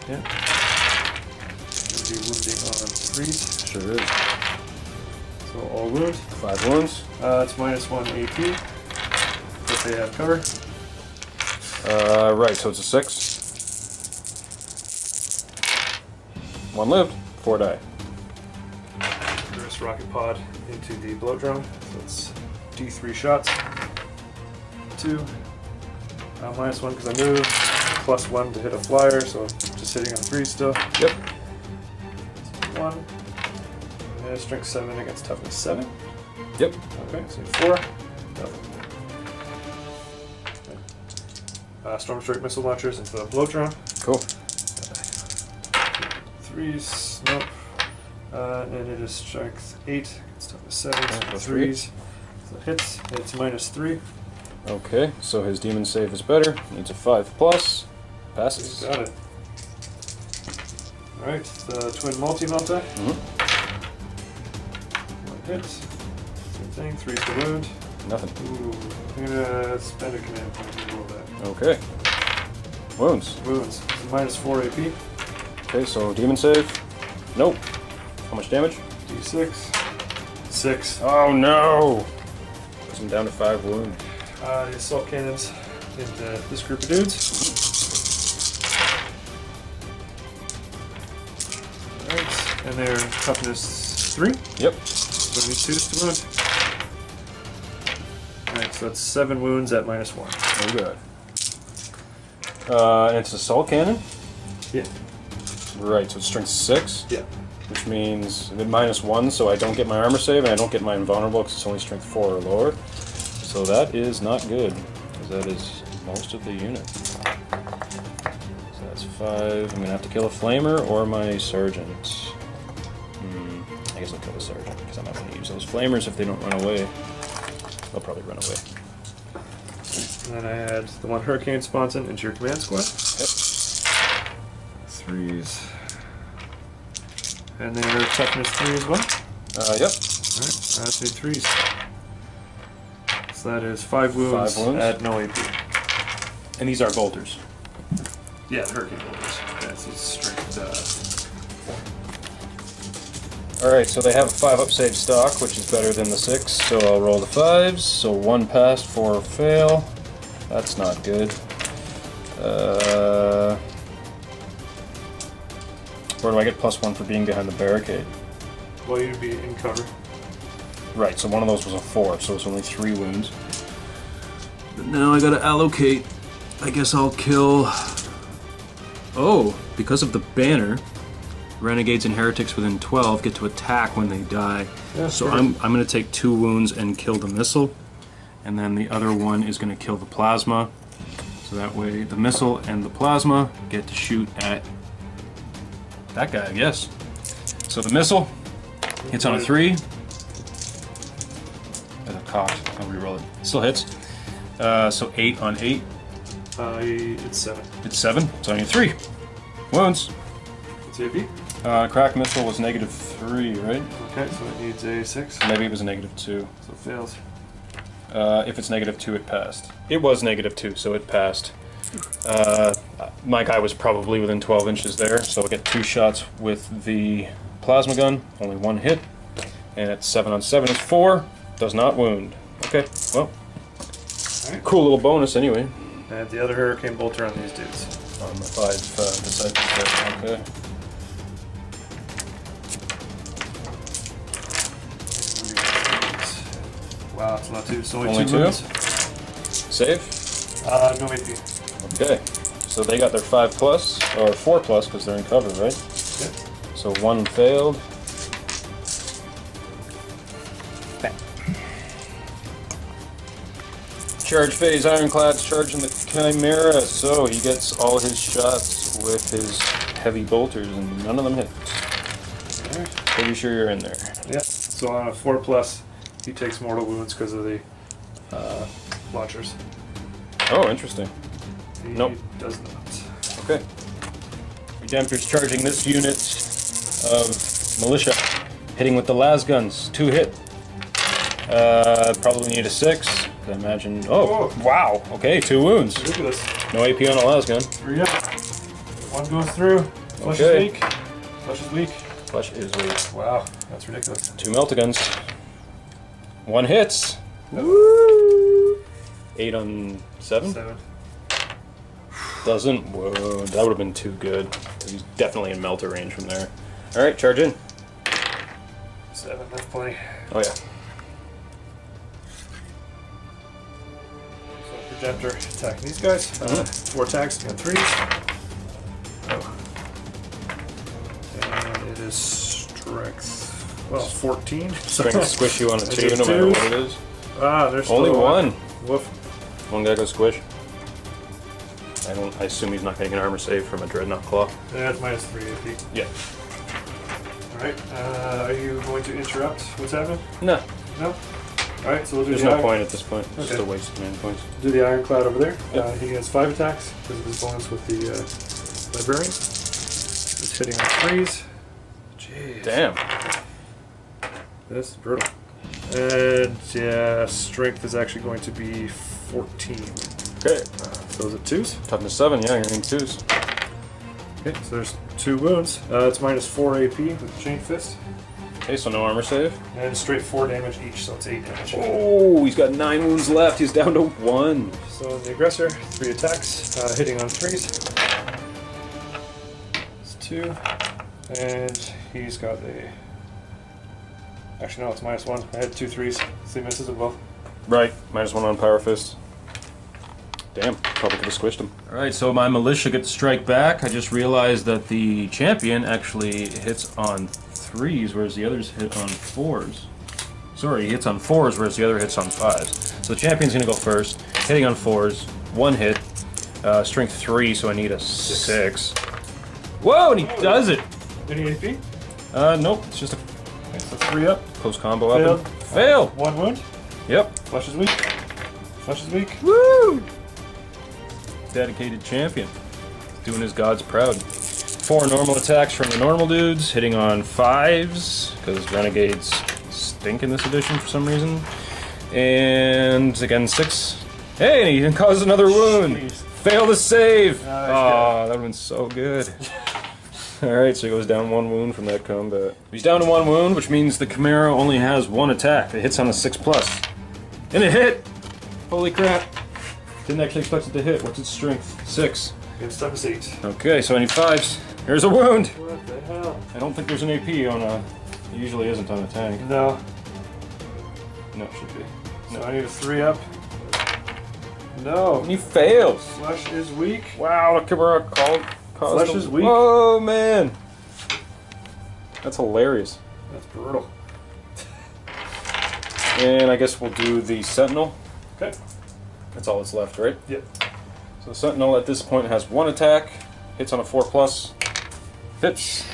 Yeah. Gonna be wounding on 3s. Sure is. So all wound. 5 wounds. It's minus 1 AP. If they have cover. Right, so it's a 6. 1 lived. 4 die. Reverse rocket pod into the blow drone. So it's D3 shots. 2. Minus 1 because I moved. Plus 1 to hit a flyer, so just hitting on 3 still. Yep. 1. And strength 7 against toughness 7. Yep. Okay, so 4. Nothing. Storm Strike missile launchers into the blow drone. Cool. 3s, nope. And it is strength 8 against toughness 7. So Plus 3s. So it hits. It's minus 3. Okay, so his demon save is better. Needs a 5+. Passes. Got it. Alright, the twin multi-melta. Mm-hmm. 1 hit. Same thing, 3 to wound. Nothing. Ooh, I'm gonna spend a command point to roll that. Okay. Wounds. Wounds. So minus 4 AP. Okay, so demon save. Nope. How much damage? D6. 6. Oh no! Puts him down to 5 wounds. The assault cannons into this group of dudes. Alright, and they're toughness 3. Yep. So we need 2 to wound. Alright, so that's 7 wounds at -1. Oh god. And it's assault cannon? Yeah. Right, so it's strength 6? Yeah. Which means -1, so I don't get my armor save, and I don't get my invulnerable because it's only strength 4 or lower. So that is not good, because that is most of the unit. So that's 5. I'm going to have to kill a flamer or my sergeant. I guess I'll kill the sergeant, because I'm not going to use those flamers if they don't run away. They'll probably run away. And then I add the 1 hurricane sponson into your command squad. Yep. 3s. And they're toughness 3 as well. Yep. Alright, I say 3s. So that is 5 wounds, 5 wounds. at no AP. And these are bolters. Yeah, the hurricane bolters. That's a straight 4. Alright, so they have a 5 up save stock, which is better than the 6, so I'll roll the 5s. So 1 pass, 4 fail. That's not good. Where do I get +1 for being behind the barricade? Well, you'd be in cover. Right, so one of those was a 4, so it's only 3 wounds. But now I gotta allocate. I guess I'll kill... Oh, because of the banner, Renegades and Heretics within 12 get to attack when they die. Yeah, so sure. I'm gonna take 2 wounds and kill the missile. And then the other one is gonna kill the plasma. So that way the missile and the plasma get to shoot at that guy, I guess. So the missile hits on a 3. As a cocked, I'll reroll it. Still hits. So 8 on 8. It's 7. It's 7. So I need 3 wounds. What's AP? Crack missile was -3, right? Okay, so it needs a 6. Maybe it was a -2. So it fails. If it's -2, it passed. It was -2, so it passed. My guy was probably within 12 inches there, so I get 2 shots with the plasma gun, only 1 hit, and it's 7 on 7 is 4, does not wound. Okay, well, Alright. cool little bonus anyway. And the other hurricane bolter on these dudes. On the 5 disciples there, okay. Wow, it's not 2, it's only, Only 2 2? wounds. Save? No AP. Okay, so they got their 5+, or 4+, because they're in cover, right? Yep. So 1 failed. Bang. Charge phase, Ironclad's charging the Chimera, so he gets all his shots with his heavy bolters, and none of them hit. Alright. Pretty sure you're in there. Yep. So on a 4+, he takes mortal wounds because of the launchers. Oh, interesting. He Nope. does not. Okay. Redemptor's charging this unit of militia, hitting with the las guns. 2 hit. Probably need a 6. I imagine. Oh, wow. Okay, 2 wounds. Ridiculous. No AP on a las gun. 3 up. 1 goes through. Flesh Okay. is weak. Flesh is weak. Flesh is weak. Wow, that's ridiculous. 2 melta-guns. 1 hits. Woo! 8 on 7? 7. Doesn't wound. That would have been too good. He's definitely in melter range from there. Alright, charge in. 7, that's plenty. Oh yeah. So projector attacking these guys. 4 attacks, got 3s. Oh. And it is strength. Well, 14. Strength squish you on a I 2 did no matter 2. what it is. Ah, there's Only still 1. Woof. 1 guy goes squish. I assume he's not getting an armor save from a Dreadnought Claw. That's -3 AP. Yeah. Alright, are you going to interrupt what's happening? No. No? Alright, so we'll do There's the no iron- point at this point. It's Okay. just a waste of mana points. do the Ironclad over there. Yep. He gets 5 attacks because of his bonus with the Librarian. It's hitting on 3s. Jeez. Damn. This is brutal. And yeah, strength is actually going to be 14. Okay. So is it 2s? Toughness 7, yeah, you're in 2s. Okay, so there's 2 wounds. It's -4 AP with Chain Fist. Okay, so no armor save. And straight 4 damage each, so it's 8 damage. Oh, he's got 9 wounds left. He's down to 1. So the aggressor, 3 attacks, hitting on 3s. It's 2. And he's got a... Actually, no, it's -1. I had 2 3s. So he misses it well. Right, -1 on Power Fist. Damn, probably could have squished him. Alright, so my militia gets strike back. I just realized that the champion actually hits on 3s, whereas the others hit on 4s. Sorry, he hits on 4s, whereas the other hits on 5s. So the champion's gonna go first, hitting on 4s, 1 hit, strength 3, so I need a 6. Whoa, and he does it! Any AP? Nope, it's just a Okay, so 3 up. post combo weapon. Failed! 1 wound. Yep. Flesh is weak. Flesh is weak. Woo! Dedicated champion. Doing his gods proud. 4 normal attacks from the normal dudes, hitting on 5s, because Renegades stink in this edition for some reason. And again, 6. Hey, and he causes another wound! Jeez. Fail to save! Nice, Oh, that would have been so good. Alright, so he goes down 1 wound from that combat. He's down to 1 wound, which means the Chimera only has 1 attack. It hits on a 6+. And it hit! Holy crap. Didn't actually expect it to hit. What's its strength? 6. It's stuff is 8. Okay, so I need 5s. Here's a wound! What the hell? I don't think there's an AP on a... It usually isn't on a tank. No. No, it should be. So I need a 3 up. No. And he fails! Flesh is weak. Wow, the Chimera caused Flesh a... is weak. Oh, man! That's hilarious. That's brutal. And I guess we'll do the Sentinel. Okay. That's all that's left, right? Yep. So the Sentinel at this point has 1 attack, hits on a 4+, hits.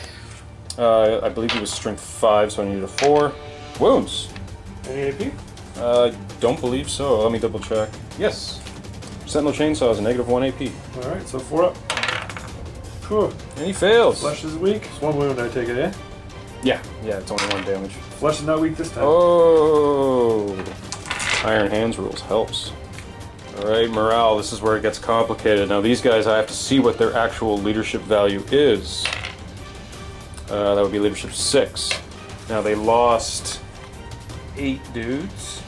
I believe he was strength 5, so I needed a 4. Wounds. Any AP? Don't believe so. Let me double check. Yes. Sentinel Chainsaw is a -1 AP. Alright, so 4 up. Whew. And he fails. Flesh is weak. It's 1 wound, I take it, eh? Yeah, it's only 1 damage. Flesh is not weak this time. Oh! Iron Hands rules helps. Alright, morale, this is where it gets complicated. Now these guys, I have to see what their actual leadership value is. That would be leadership 6. Now they lost 8 dudes.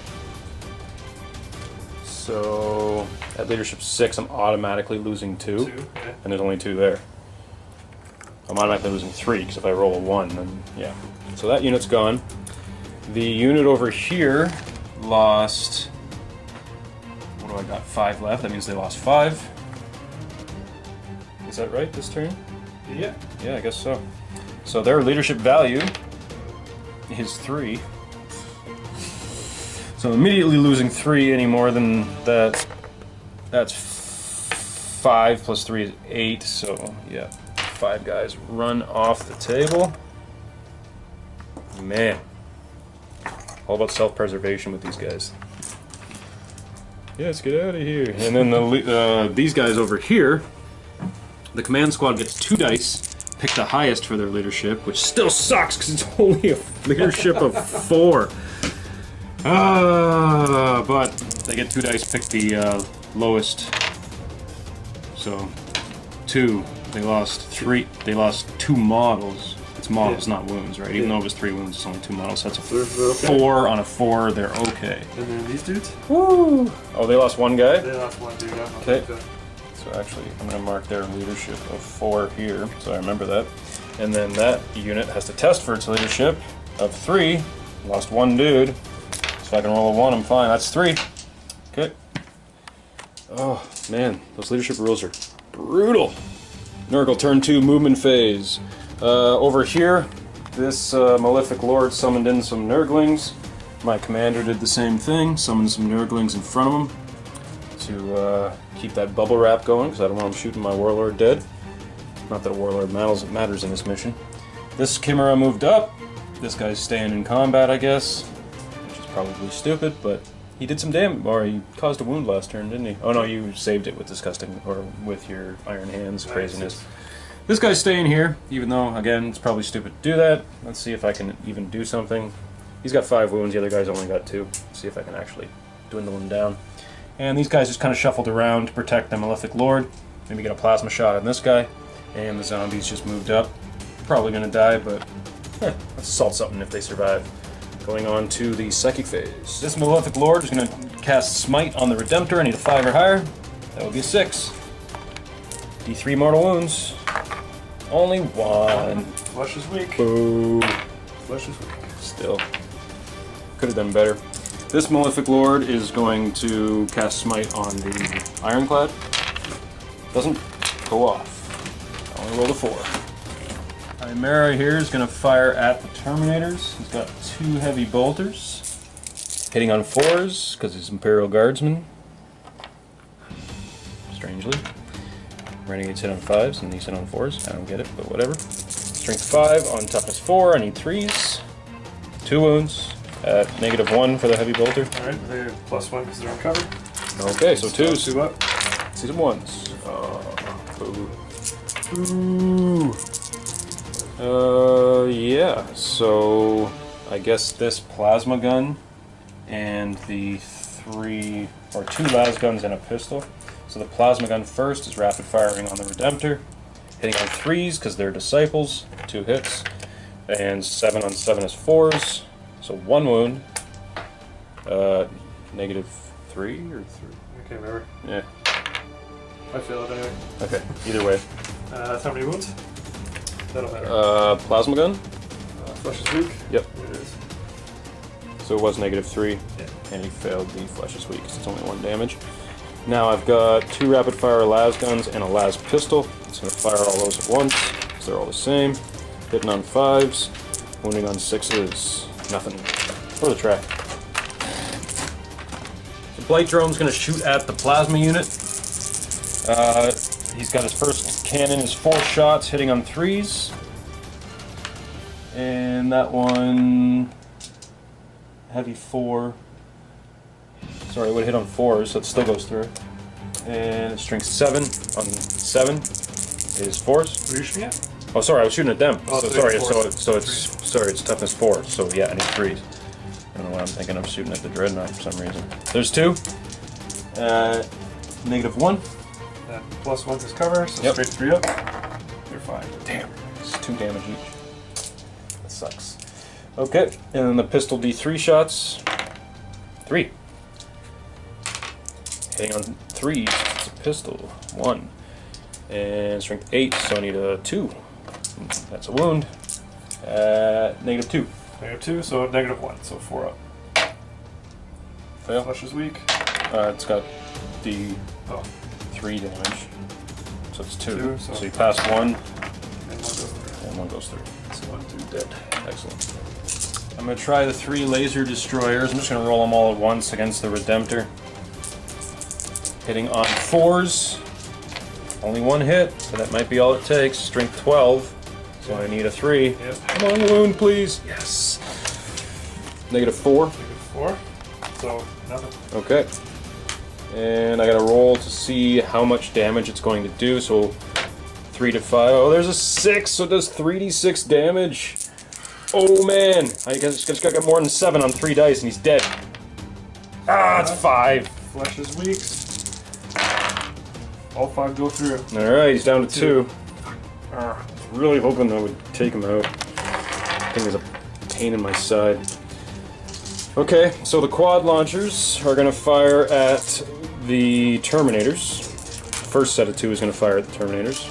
So at leadership 6, I'm automatically losing 2. 2, yeah. And there's only 2 there. I'm automatically losing 3, because if I roll a 1, then yeah. So that unit's gone. The unit over here lost... What do I got? 5 left. That means they lost 5. Is that right, this turn? Yeah. Yeah, I guess so. So their leadership value is 3. So immediately losing 3 any more than that. That's 5 plus 3 is 8. So yeah, 5 guys run off the table. Man, all about self-preservation with these guys. Yeah, let's get out of here. And then these guys over here, the command squad gets 2 dice. Pick the highest for their leadership, which still sucks because it's only a leadership of 4. But they get 2 dice. Pick the lowest. So 2. They lost 3. They lost 2 models. It's models, not wounds, right? Even though it was 3 wounds, it's only 2 models. So that's a Okay. 4 on a 4. They're okay. And then these dudes? Woo! Oh, they lost 1 guy. They lost 1 dude. Okay. So actually, I'm going to mark their leadership of 4 here, so I remember that. And then that unit has to test for its leadership of 3. Lost 1 dude. So I can roll a 1, I'm fine. That's 3. Okay. Oh, man. Those leadership rules are brutal. Nurgle, turn 2, movement phase. Over here, this Malefic Lord summoned in some Nurglings. My commander did the same thing, summoned some Nurglings in front of him to keep that bubble wrap going, because I don't want him shooting my Warlord dead. Not that a Warlord matters in this mission. This Chimera moved up. This guy's staying in combat, I guess, which is probably stupid, but he did some damage, or he caused a wound last turn, didn't he? Oh no, you saved it with disgusting, or with your Iron Hands craziness. This guy's staying here, even though, again, it's probably stupid to do that. Let's see if I can even do something. He's got 5 wounds, the other guy's only got 2. Let's see if I can actually dwindle him down. And these guys just kind of shuffled around to protect the Malefic Lord. Maybe get a plasma shot on this guy. And the zombies just moved up. Probably gonna die, but let's assault something if they survive. Going on to the psychic phase. This Malefic Lord is gonna cast Smite on the Redemptor. I need a 5 or higher. That would be a 6. D3 mortal wounds. Only 1. Flesh is weak. Boo. Flesh is weak. Still. Could have done better. This Malefic Lord is going to cast Smite on the Ironclad. Doesn't go off. I only rolled a 4. Chimera here is going to fire at the Terminators. He's got 2 heavy bolters. Hitting on 4s because he's Imperial Guardsman. Strangely. Renegades hit on 5s and these hit on 4s. I don't get it, but whatever. Strength 5 on toughness 4. I need 3s. 2 wounds at -1 for the heavy bolter. Alright, they have +1 because they're uncovered. Okay, so 2s. 2 up. See some 1s. Ooh. Yeah, so I guess this plasma gun and the 2 las guns and a pistol. So the plasma gun first is rapid firing on the Redemptor, hitting on 3s because they're disciples, 2 hits, and 7 on 7 is 4s, so 1 wound. -3 or 3? I can't remember. Yeah. I feel it anyway. Okay, either way. That's how many wounds? That'll matter. Plasma gun? Flesh is weak. Yep. It is. So it was -3, Yeah. and he failed the flesh is weak, because it's only 1 damage. Now I've got 2 rapid fire las guns and a las pistol. It's going to fire all those at once, because they're all the same. Hitting on 5s, wounding on 6s. Nothing. For the track. The Blight Drone's going to shoot at the plasma unit. He's got his first cannon is 4 shots, hitting on 3s. And that one... heavy 4. Sorry, it would hit on 4s, so it still goes through. And strength 7 on 7 is 4s. What are you shooting at? Oh, sorry, I was shooting at them. Oh, so sorry, it's toughness 4. So yeah, I need 3s. I don't know why I'm thinking I'm shooting at the Dreadnought for some reason. There's 2. -1. That +1 is cover, so Yep. straight 3 up. You're fine. Damn, it's 2 damage each. That sucks. Okay, and then the pistol D3 shots. 3. Hitting on 3s, it's a pistol. 1. And strength 8, so I need a 2. That's a wound. -2. -2, so -1, so 4 up. Fail. Flesh is weak. It's got the Oh, 3 damage. So it's 2. 2, So so- you passed 1, and 1 goes through. and 1 goes through. So 1, 2, Dead. Excellent. I'm going to try the 3 laser destroyers. I'm just going to roll them all at once against the Redemptor. Hitting on 4s. Only 1 hit, so that might be all it takes. Strength 12, so I need a 3. Yep. Come on, wound, please. Yes. -4. -4, so nothing. Okay. And I got to roll to see how much damage it's going to do. So 3 to 5. Oh, there's a 6, so it does 3d6 damage. Oh man, I just got to get more than 7 on 3 dice, and he's dead. Ah, it's 5. Flesh is weak. All 5 go through. All right, he's down to 2. I was really hoping I would take him out. Thing is a pain in my side. Okay, so the quad launchers are going to fire at the Terminators. First set of 2 is going to fire at the Terminators.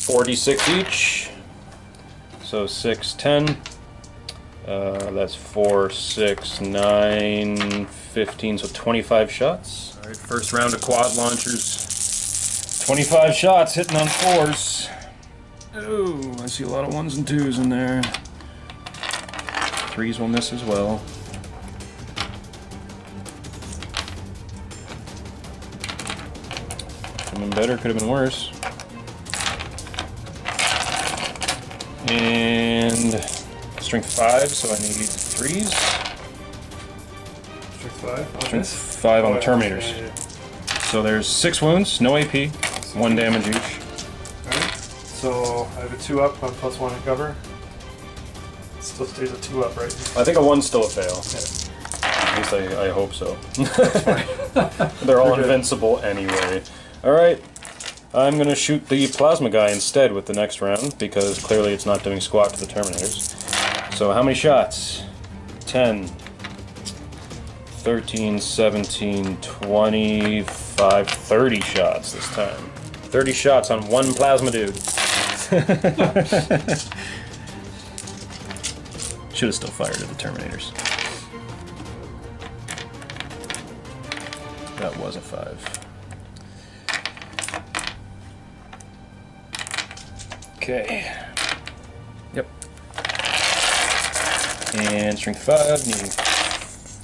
4d6 each. So 6, 10. That's 4, 6, 9, 15, so 25 shots. Alright, first round of quad launchers. 25 shots, hitting on 4s. Oh, I see a lot of 1s and 2s in there. 3s will miss as well. Could have been better, could have been worse. And strength 5, so I need 3s. Strength 5. Strength 5 on the Terminators. Yeah. So there's 6 wounds, no AP, 1 damage each. Alright, so I have a 2 up on +1 in cover. It still stays a 2 up, right? I think a 1's still a fail. Yeah. At least I hope so. They're all We're good. invincible anyway. Alright, I'm going to shoot the plasma guy instead with the next round, because clearly it's not doing squat to the Terminators. So how many shots? 10, 13, 17, 25, 30 shots this time. 30 shots on one plasma dude. Should have still fired at the Terminators. That was a 5. Okay. Yep. And strength 5, needing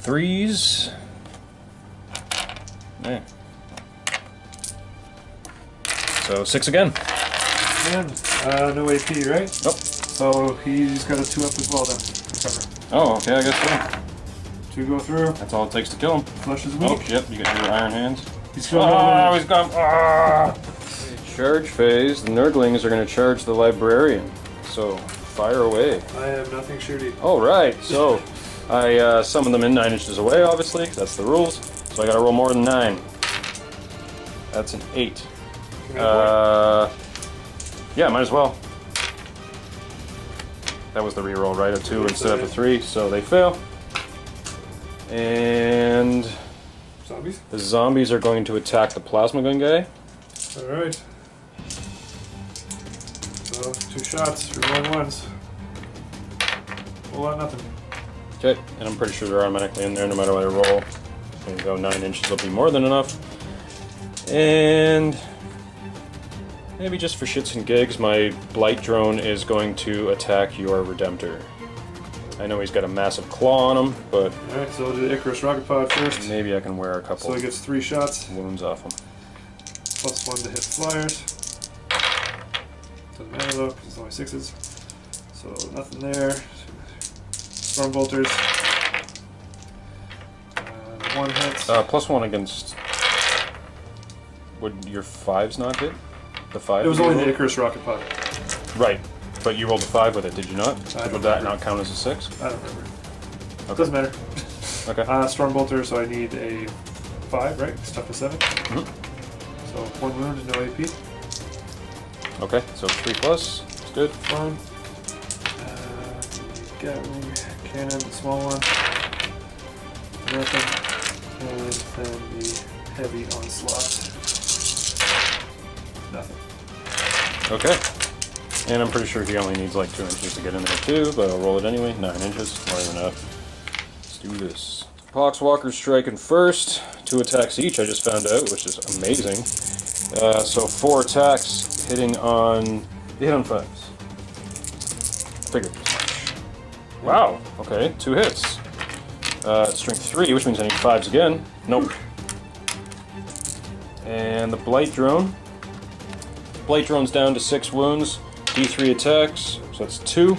3s. Man. So 6 again. And no AP, right? Nope. So he's got a 2 up as well then. Recover. Oh, okay, I guess so. 2 go through. That's all it takes to kill him. Flush is weak. Oh, yep, you got your iron hands. He's still Oh, he's gone. Ah! Charge phase. The Nurglings are going to charge the Librarian. So, fire away. I have nothing shooty. Alright, so I summon them in 9 inches away, obviously, 'cause that's the rules. So I gotta roll more than 9. That's an 8. Yeah, might as well. That was the reroll, right? A 2 instead of a 3, so they fail. And Zombies? the zombies are going to attack the plasma gun guy. Alright. So, 2 shots, rolling ones. Whole lot nothing. Okay, and I'm pretty sure they're automatically in there no matter what I roll. There you go, 9 inches will be more than enough. And maybe just for shits and gigs, my blight drone is going to attack your Redemptor. I know he's got a massive claw on him, but Alright, so we'll do the Icarus rocket pod first. maybe I can wear a So couple he gets 3 shots, wounds off him. +1 to hit flyers. Doesn't matter though, because it's only 6s. So nothing there. Storm bolters. 1 hit. +1 against. Would your 5s not hit? The 5? It was only the Icarus rocket pod. Right, but you rolled a 5 with it, did you not? I don't Would that remember. not count as a 6? I don't remember. Okay. Doesn't matter. Okay. Storm bolter, so I need a 5, right? It's tough to 7. Mhm. So 1 wound, no AP. Okay, so 3 plus. It's good. Fine. The Gatling cannon, the small one. Nothing. And then the heavy onslaught. Nothing. Okay. And I'm pretty sure he only needs like 2 inches to get in there too, but I'll roll it anyway. 9 inches, more than enough. Let's do this. Poxwalker's striking first. 2 attacks each, I just found out, which is amazing. So 4 attacks, hitting on... They hit on 5s. Figured as much. Wow, okay, 2 hits. Strength 3, which means I need 5s again. Nope. And the Blight Drone. Blight Drone's down to 6 wounds, D3 attacks, so that's 2.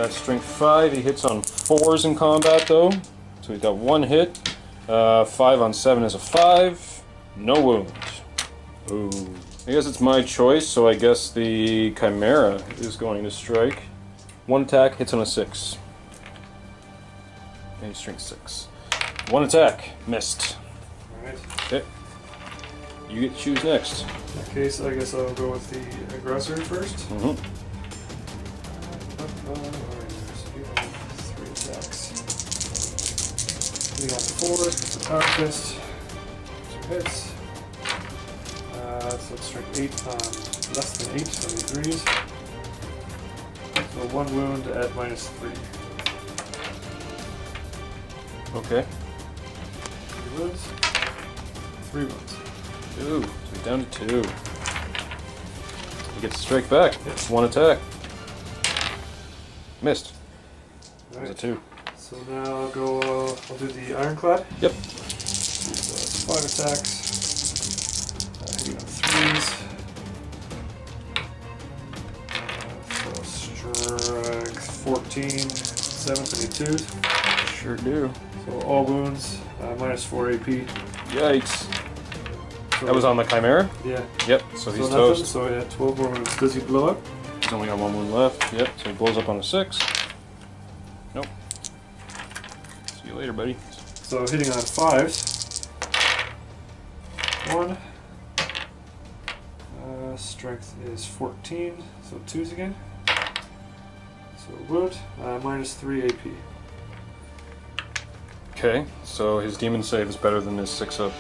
Strength 5, he hits on 4s in combat though, so he's got 1 hit. 5 on 7 is a 5, no wound. Ooh. I guess it's my choice, so I guess the Chimera is going to strike. 1 attack, hits on a 6. And strength 6. 1 attack, missed. Alright. Okay. You get to choose next. In that case, I guess I'll go with the aggressor first. Mm-hmm. Alright, so you have 3 attacks. Hitting on 4, it's a power fist. 2 hits. So it's strength 8 on less than 8, so 3s. So 1 wound at -3. Okay. 3 wounds. 3 wounds. 2. So he's down to 2. He gets to strike back. It's 1 attack. Missed. That was a 2. So now I'll go. I'll do the Ironclad. Yep. So that's 5 attacks. Hitting on 3s. So strength 14, 7s, and 2s. Sure do. So all wounds, -4 AP. Yikes. So, That was on the Chimera? Yeah. Yep, so he's nothing, toast. So yeah, 12 more wounds. Does he blow up? He's only got 1 wound left. Yep, so he blows up on a 6. Nope. See you later, buddy. So hitting on 5s. 1, Strength is 14, so 2s again. So wound, -3 AP. Okay, so his demon save is better than his 6-up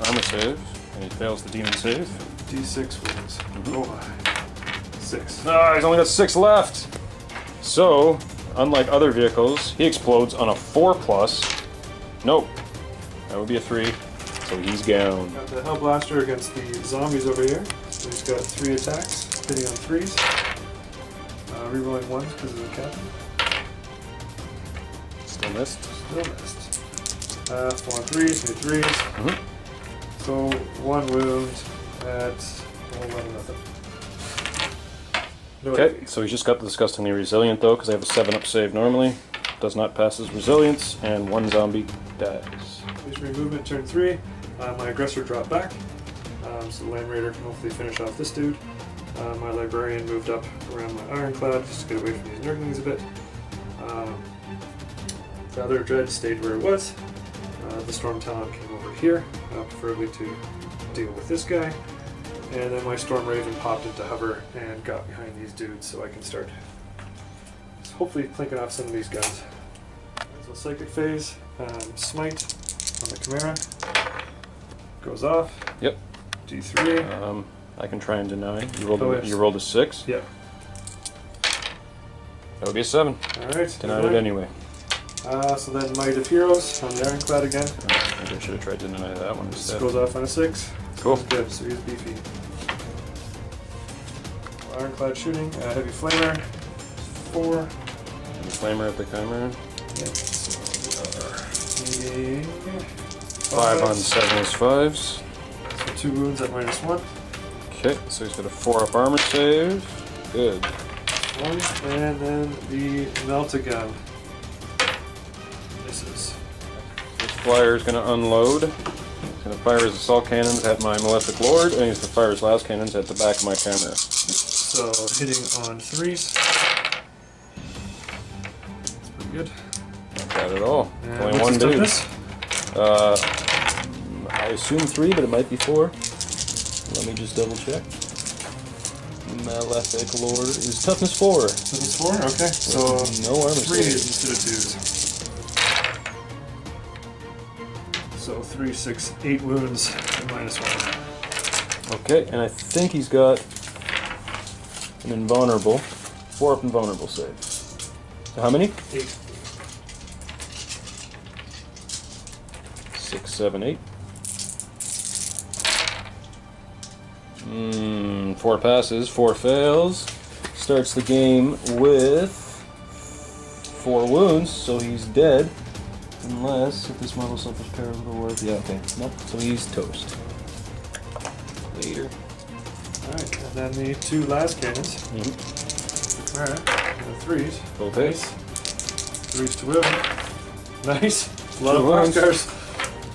armor save, and he fails the demon save. D6 wounds. Oh my. 6. Ah, he's only got 6 left! So, unlike other vehicles, he explodes on a 4+. Nope. That would be a 3. So he's down. Got the Hellblaster against the zombies over here. So he's got 3 attacks, hitting on 3s. Rerolling 1s because of the captain. Still missed. Still missed. 4 on 3s, hit 3s. So 1 wound at 11 nothing. No Okay, AP. so he's just got the disgustingly resilient though, because I have a 7-up save normally. Does not pass his resilience, and 1 zombie dies. Please movement turn 3. My aggressor dropped back, so the Land Raider can hopefully finish off this dude. My Librarian moved up around my Ironclad just to get away from these Nurglings a bit. The other Dread stayed where it was. The Storm Talon came over here, preferably to deal with this guy. And then my Storm Raven popped into hover and got behind these dudes so I can start hopefully clinking off some of these guns. So Psychic Phase, Smite on the Chimera. Goes off. Yep. D3. I can try and deny. You rolled, Oh, yes. you rolled a 6? Yep. That would be a 7. Alright. Denied it anyway. So then Might of Heroes on the Ironclad again. Maybe I should have tried to deny that one This instead. goes off on a 6. Cool. That's good, so he's beefy. Ironclad shooting, Heavy Flamer, 4. And the flamer at the Chimera. Yep. So we are needing 5 on 7 is 5s. So 2 wounds at -1. Okay, so he's got a 4-up armor save. Good. 1. And then the Melt-A-Gun. Misses. This flyer is going to unload. He's going to fire his assault cannons at my Malefic Lord, and he's going to fire his last cannons at the back of my Chimera. So hitting on 3s. That's pretty good. Not bad at all. And Only what's one his dude. toughness? I assume 3, but it might be 4. Let me just double check. Malefic Lord is toughness 4. Toughness 4? Okay, so No armor 3 save. instead of 2s. So 3, 6, 8 wounds at -1. Okay, and I think he's got an invulnerable, 4-up invulnerable save. So how many? 8. 6, 7, 8. 4 passes, 4 fails. Starts the game with 4 wounds, so he's dead. Unless, if this model suffers parallel worth. Yeah, okay. Nope, so he's toast. Later. Alright, and then the 2 last cannons. Alright, and the 3s. Both Nice. hits. 3s to wound. Nice. A lot of Two wounds. boxcars.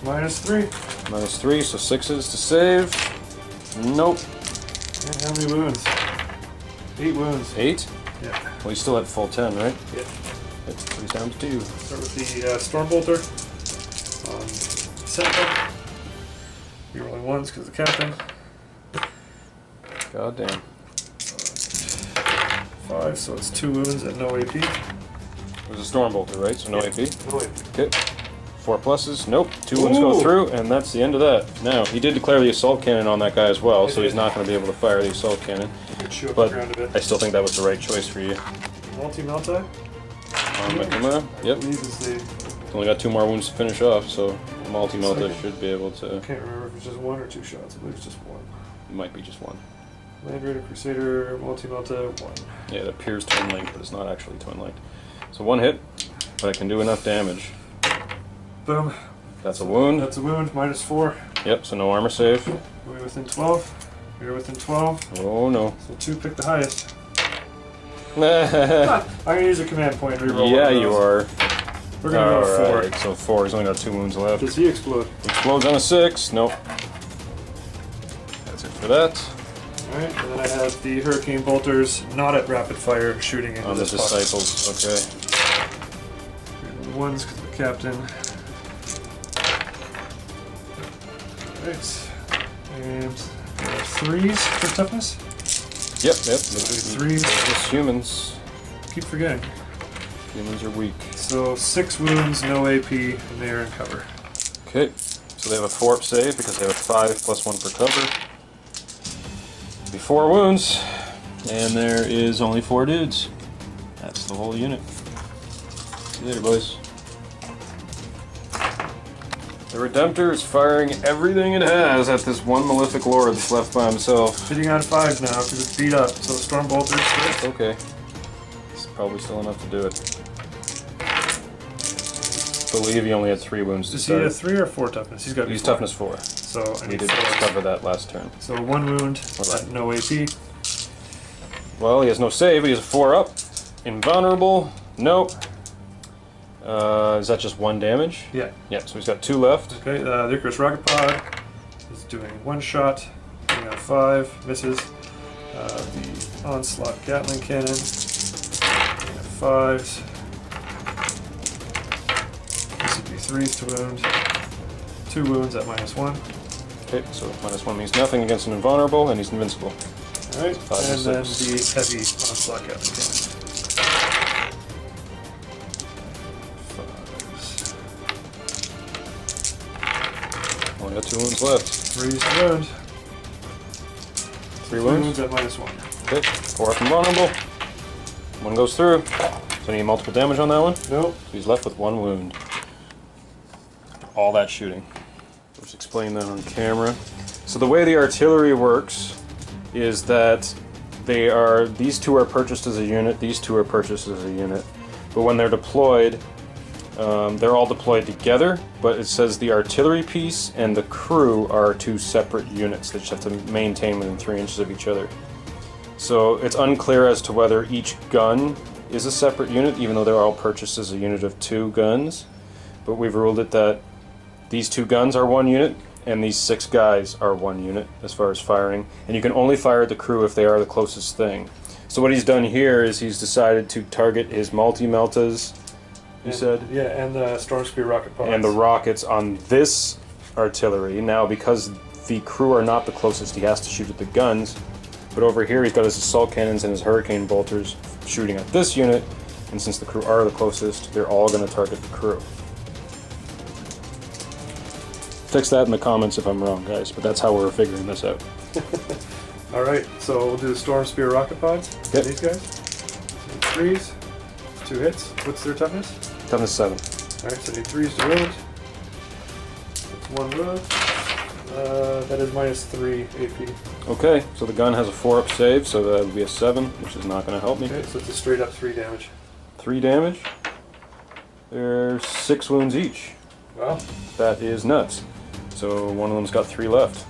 -3. -3, so 6s to save. Nope. And how many wounds? 8 wounds. 8? Yeah. Well, he's still at full 10, right? Yep. That's 3 times 2. Start with the Stormbolter. Sentinel. You're rolling 1s because of the captain. God damn. 5, so it's 2 wounds at no AP. It was a Stormbolter, right? So no Yeah. AP? No AP. Okay. 4 pluses. Nope. 2 wounds go Ooh. through, and that's the end of that. Now, he did declare the assault cannon on that guy as well, so he's not going to be able to fire the assault cannon. Could chew up But the ground a bit. I still think that was the right choice for you. Multi-Melti, On my Chimera. I Yep. believe is the... Only got 2 more wounds to finish off, so multi-melta Second. should be able to. I can't remember if it's just 1 or 2 shots. I believe it's just 1. It might be just 1. Land Raider, Crusader, Multi-Melta, 1. Yeah, it appears twin linked, but it's not actually twin linked. So 1 hit, but I can do enough damage. Boom. That's a wound. That's a wound, -4. Yep, so no armor save. We're within 12. You're within 12. Oh no. So 2 pick the highest. Yeah, I'm gonna use a command point and reroll one of you those. are. We're gonna go 4. Alright, so 4. He's only got 2 wounds left. Does he explode? Explodes on a 6. Nope. That's it for that. Alright, and then I have the Hurricane Bolters not at rapid fire shooting into On the this puck. disciples. Okay. 1s because of the captain. Alright. And 3s for toughness. Yep. Threes. Just humans. Keep forgetting. Humans are weak. So 6 wounds, no AP, and they are in cover. Okay. So they have a 4-up save because they have a 5 plus 1 for cover. Be 4 wounds, and there is only 4 dudes. That's the whole unit. See you later, boys. The Redemptor is firing everything it has at this one malefic lord that's left by himself. Hitting on 5s now because it's beat up. So Storm Bolters first. Okay. It's probably still enough to do it. I believe he only had 3 wounds to Is start. he a 3 or 4 toughness? He's got. He's toughness 4. So I We need did 4. discover that last turn. So 1 wound, Alright. no AP. Well, he has no save, but he has a 4-up. Invulnerable. Nope. Is that just 1 damage? Yeah. Yeah, so he's got 2 left. Okay, the Icarus Rocket Pod is doing 1 shot, hitting on 5, misses. The Onslaught Gatling Cannon, hitting on 5s. This would be 3s to wound. 2 wounds at -1. Okay, so -1 means nothing against an invulnerable, and he's invincible. Alright, 5 and and then 6. the heavy Onslaught Gatling Cannon. 5s. Only got 2 wounds left. 3s to wound. 3 2 wounds. wounds at -1. Okay, 4 up invulnerable. 1 goes through. So I need multiple damage on that one. Nope. He's left with 1 wound. All that shooting. Let's explain that on camera. So the way the artillery works is that these 2 are purchased as a unit, these 2 are purchased as a unit. But when they're deployed, they're all deployed together, but it says the artillery piece and the crew are 2 separate units that you have to maintain within 3 inches of each other. So it's unclear as to whether each gun is a separate unit, even though they're all purchased as a unit of 2 guns. But we've ruled it that these 2 guns are 1 unit, and these 6 guys are 1 unit as far as firing. And you can only fire at the crew if they are the closest thing. So what he's done here is he's decided to target his multi-meltas, you said? Yeah, and the Storm Spear Rocket Pods. And the rockets on this artillery. Now, because the crew are not the closest, he has to shoot at the guns. But over here, he's got his assault cannons and his hurricane bolters shooting at this unit. And since the crew are the closest, they're all going to target the crew. Fix that in the comments if I'm wrong, guys. But that's how we're figuring this out. Alright, so we'll do the Storm Spear Rocket Pods. Yep. These guys. So 3s, 2 hits. What's their toughness? Toughness 7. Alright, so I need 3s to wound. That's 1 wound. That is -3 AP. Okay, so the gun has a 4-up save, so that would be a 7, which is not going to help me. Okay, so it's a straight up 3 damage. 3 damage. There's 6 wounds each. Wow. That is nuts. So one of them's got 3 left.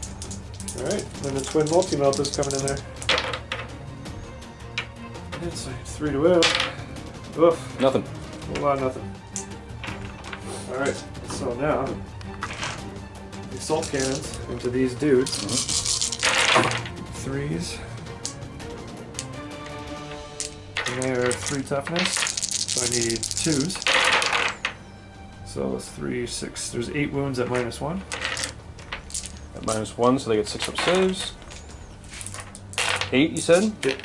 Alright, then the twin multi-melt is coming in there. And so 3 to wound. Oof. Nothing. A lot of nothing. Alright, so now the assault cannons into these dudes. 3s. And they are 3 toughness. So I need 2s. So 3, 6. There's 8 wounds at -1. At -1, so they get 6-up saves. 8, you said? Yep.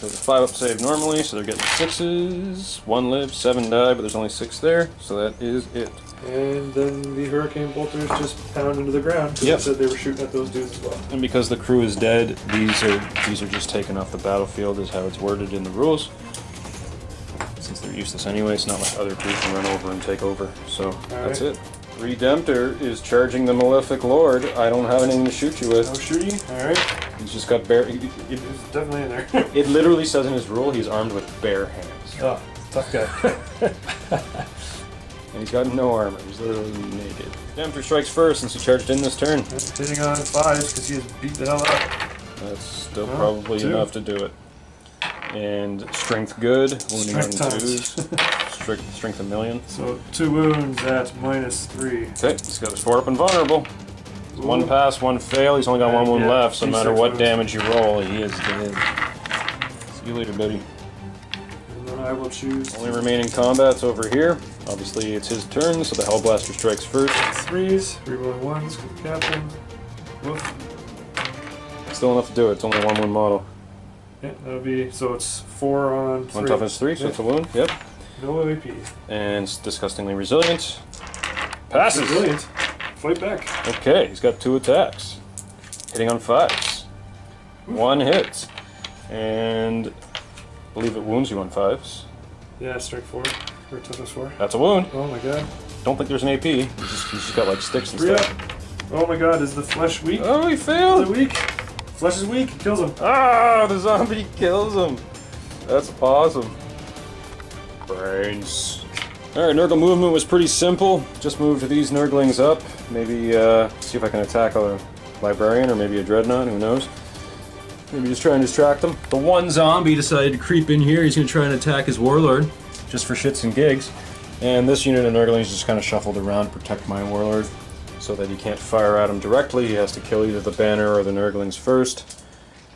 So the 5-up save normally, so they're getting 6s. 1 lives, 7 die, but there's only 6 there, so that is it. And then the hurricane bolters just pound into the ground because Yep. they said they were shooting at those dudes as well. And because the crew is dead, these are just taken off the battlefield, is how it's worded in the rules. Since they're useless anyway, it's not like other crews can run over and take over. So that's it. Redemptor is charging the Malefic Lord. I don't have anything to shoot you with. No shooting? Alright. He's just got bare. It's definitely in there. It literally says in his rule he's armed with bare hands. Oh, tough guy. And he's got no armor. He's literally naked. Redemptor strikes first since he charged in this turn. Hitting on 5s because he has beat the hell up. That's still Oh, probably 2. enough to do it. And strength good. Wounding on Strength times. 2s. Strength a million. So 2 wounds at -3. Okay, he's got his 4-up invulnerable. 1 pass, 1 fail. He's only got 1 wound Yeah, left, so no matter 6 what wounds. damage you roll, he is dead. See you later, buddy. And then I will choose Only remaining combat's over here. Obviously, it's his turn, so the Hellblaster strikes first. 3s, rerolling 1s for the captain. Woof. still enough to do it. It's only a 1-wound model. Yeah, that would be, so it's 4 on 3. 1 toughness 3, so Yeah. it's a wound. Yep. No AP. And it's disgustingly resilient. Passes. Brilliant. Fight back. Okay, he's got 2 attacks. Hitting on 5s. 1 hit. And I believe it wounds you on 5s. Yeah, strike 4. Or toughness 4. That's a wound. Oh my god. Don't think there's an AP. He's just got like sticks and 3 up. stuff. Oh my god, is the flesh weak? Oh, he Is failed! it weak? Flesh is weak. Kills him. Ah, the zombie kills him. That's awesome. Brains. Alright, Nurgle movement was pretty simple. Just move these Nurglings up. Maybe see if I can attack a Librarian or maybe a Dreadnought, who knows. Maybe just try and distract them. The one zombie decided to creep in here. He's going to try and attack his Warlord, just for shits and gigs. And this unit of Nurglings just kind of shuffled around to protect my Warlord, so that he can't fire at him directly. He has to kill either the banner or the Nurglings first.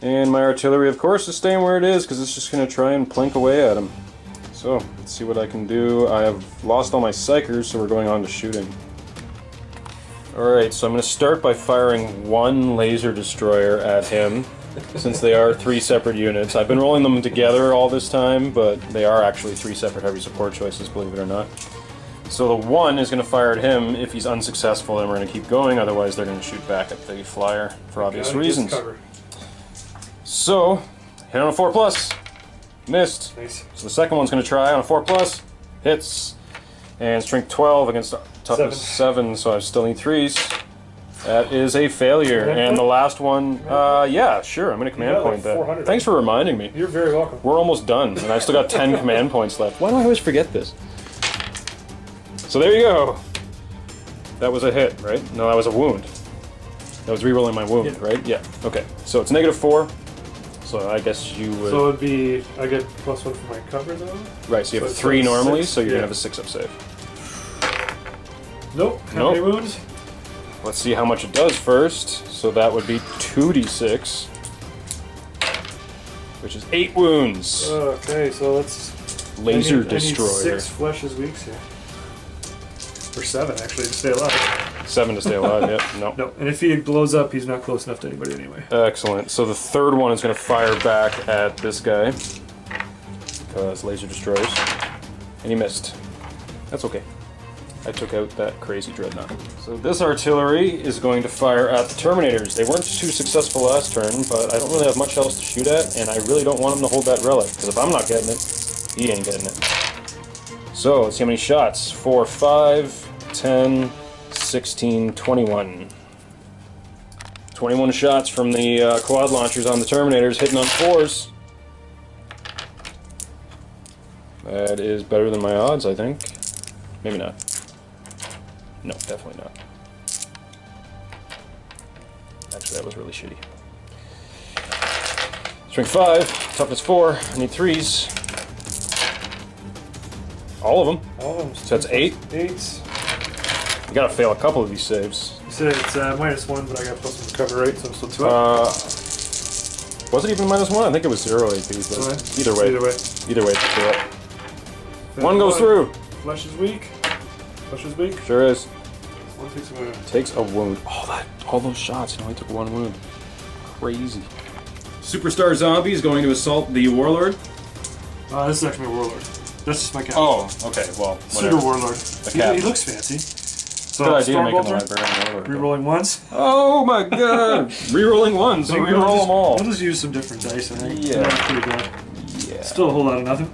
And my artillery, of course, is staying where it is, because it's just going to try and plink away at him. So, let's see what I can do. I have lost all my Psychers, so we're going on to shooting. Alright, so I'm going to start by firing 1 laser destroyer at him, since they are 3 separate units. I've been rolling them together all this time, but they are actually 3 separate heavy support choices, believe it or not. So the 1 is going to fire at him. If he's unsuccessful, then we're going to keep going, otherwise they're going to shoot back at the flyer for obvious reasons. So, hit on a 4+. Missed. Nice. So the second one's going to try on a 4+. Hits. And strength 12 against toughness 7, so I still need 3s. That is a failure. And the last one, yeah, sure, I'm going to command point that. Thanks for reminding me. You're very welcome. We're almost done, and I've still got 10 command points left. Why do I always forget this? So there you go. That was a hit, right? No, that was a wound. That was re-rolling my wound, right? Yeah. Okay. So it's -4. So I guess you would... So it'd be, I get +1 for my cover though? Right, so you have So 3 it's normally, 6, so you're yeah. going to have a 6-up save. Nope. How Nope. many wounds? Let's see how much it does first. So that would be 2d6. Which is 8 wounds. Okay, so let's... Laser I need destroyer. 6 fleshes weeks here. Or 7 actually, to stay alive. 7 to stay alive, yep. No. No, and if he blows up, he's not close enough to anybody anyway. Excellent. So the third one is going to fire back at this guy. Because laser destroyers. And he missed. That's okay. I took out that crazy Dreadnought. So this artillery is going to fire at the Terminators. They weren't too successful last turn, but I don't really have much else to shoot at, and I really don't want him to hold that relic, because if I'm not getting it, he ain't getting it. So, let's see how many shots. 4, 5, 10, 16, 21. 21 shots from the quad launchers on the Terminators, hitting on 4s. That is better than my odds, I think. Maybe not. No, definitely not. Actually, that was really shitty. Strength 5, toughness 4, I need 3s. All of them. All of them. So that's 8. 8. You gotta fail a couple of these saves. You said it's -1, but I got +1 to cover, right? So I'm still 2 up. Was it even -1? I think it was 0 AP, but Okay. either way. Either way. Either way, it's 2 up. One goes through. Flesh is weak. Flesh is weak. Sure is. One takes a wound. Takes a wound. All those shots, he only took 1 wound. Crazy. Superstar Zombie is going to assault the Warlord. This is actually my Warlord. That's just my cat. Oh, okay, well, Pseudo whatever. Warlord. cat. He looks fancy. So, Good idea making the Stormbolter, Librarian Warlord. rerolling ones. Oh my god! Rerolling ones, so we'll reroll just- them all. We'll just use some different dice, I think. Yeah. That's pretty good. Yeah. Still a whole lot of nothing.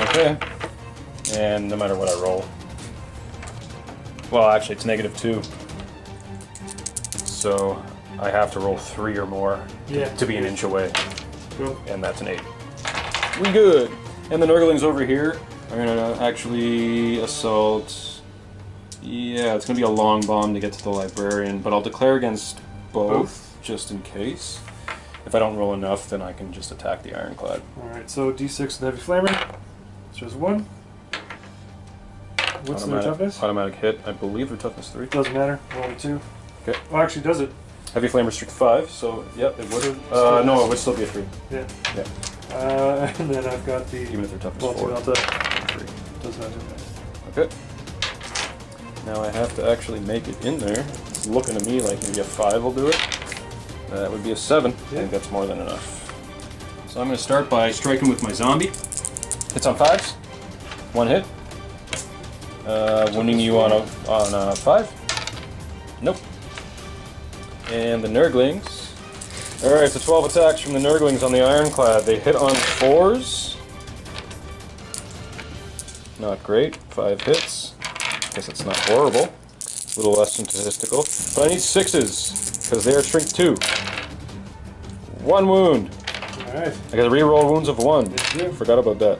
Okay. And no matter what I roll. Well, actually, it's -2. So I have to roll 3 or more to be an inch away. Cool. And that's an 8. We good. And the Nurglings over here are gonna actually assault. Yeah, it's gonna be a long bomb to get to the Librarian, but I'll declare against both just in case. If I don't roll enough, then I can just attack the Ironclad. Alright, so D6 with Heavy Flamer. So there's 1. What's their toughness? Automatic hit. I believe their toughness 3. Doesn't matter. Roll a 2. Okay. Well, actually, does it? Heavy Flamer strength 5, so yep, it would. No, it would still be a 3. Yeah. Yeah. And then I've got the Even if they're toughness 4. multi-delta. 3. Does not do that. Okay. Now I have to actually make it in there. It's looking to me like maybe a 5 will do it. That would be a 7. I think that's more than enough. So I'm going to start by striking with my zombie. Hits on 5s. 1 hit. Wounding you on a 5. Nope. And the Nurglings. Alright, so 12 attacks from the Nurglings on the Ironclad. They hit on 4s. Not great. 5 hits. Guess it's not horrible. A little less than statistical. But I need 6s, because they are shrink 2. 1 wound. Alright. I got to re-roll wounds of 1. Forgot about that.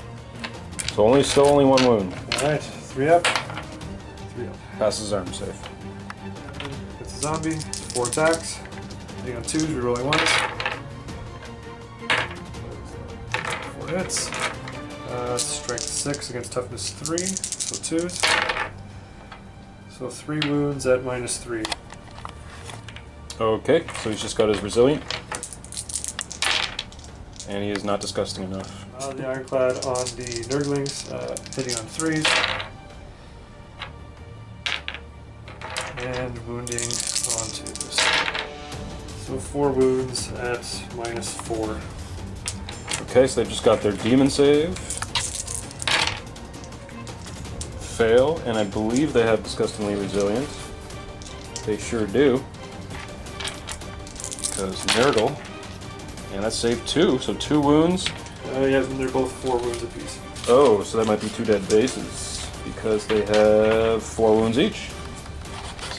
So still only 1 wound. Alright, 3 up. 3 up. Passes arm safe. It's a zombie. 4 attacks. Hitting on 2s, rerolling 1s. 4 hits. Strength 6 against toughness 3, so 2s. So 3 wounds at -3. Okay, so he's just got his resilient. And he is not disgusting enough. The Ironclad on the Nurglings, hitting on 3s. And wounding on 2s. So 4 wounds at -4. Okay, so they've just got their demon save. Fail, and I believe they have disgustingly resilient. They sure do. Because Nurgle. And that's saved 2, so 2 wounds. Yeah, they're both 4 wounds apiece. Oh, so that might be 2 dead bases. Because they have 4 wounds each.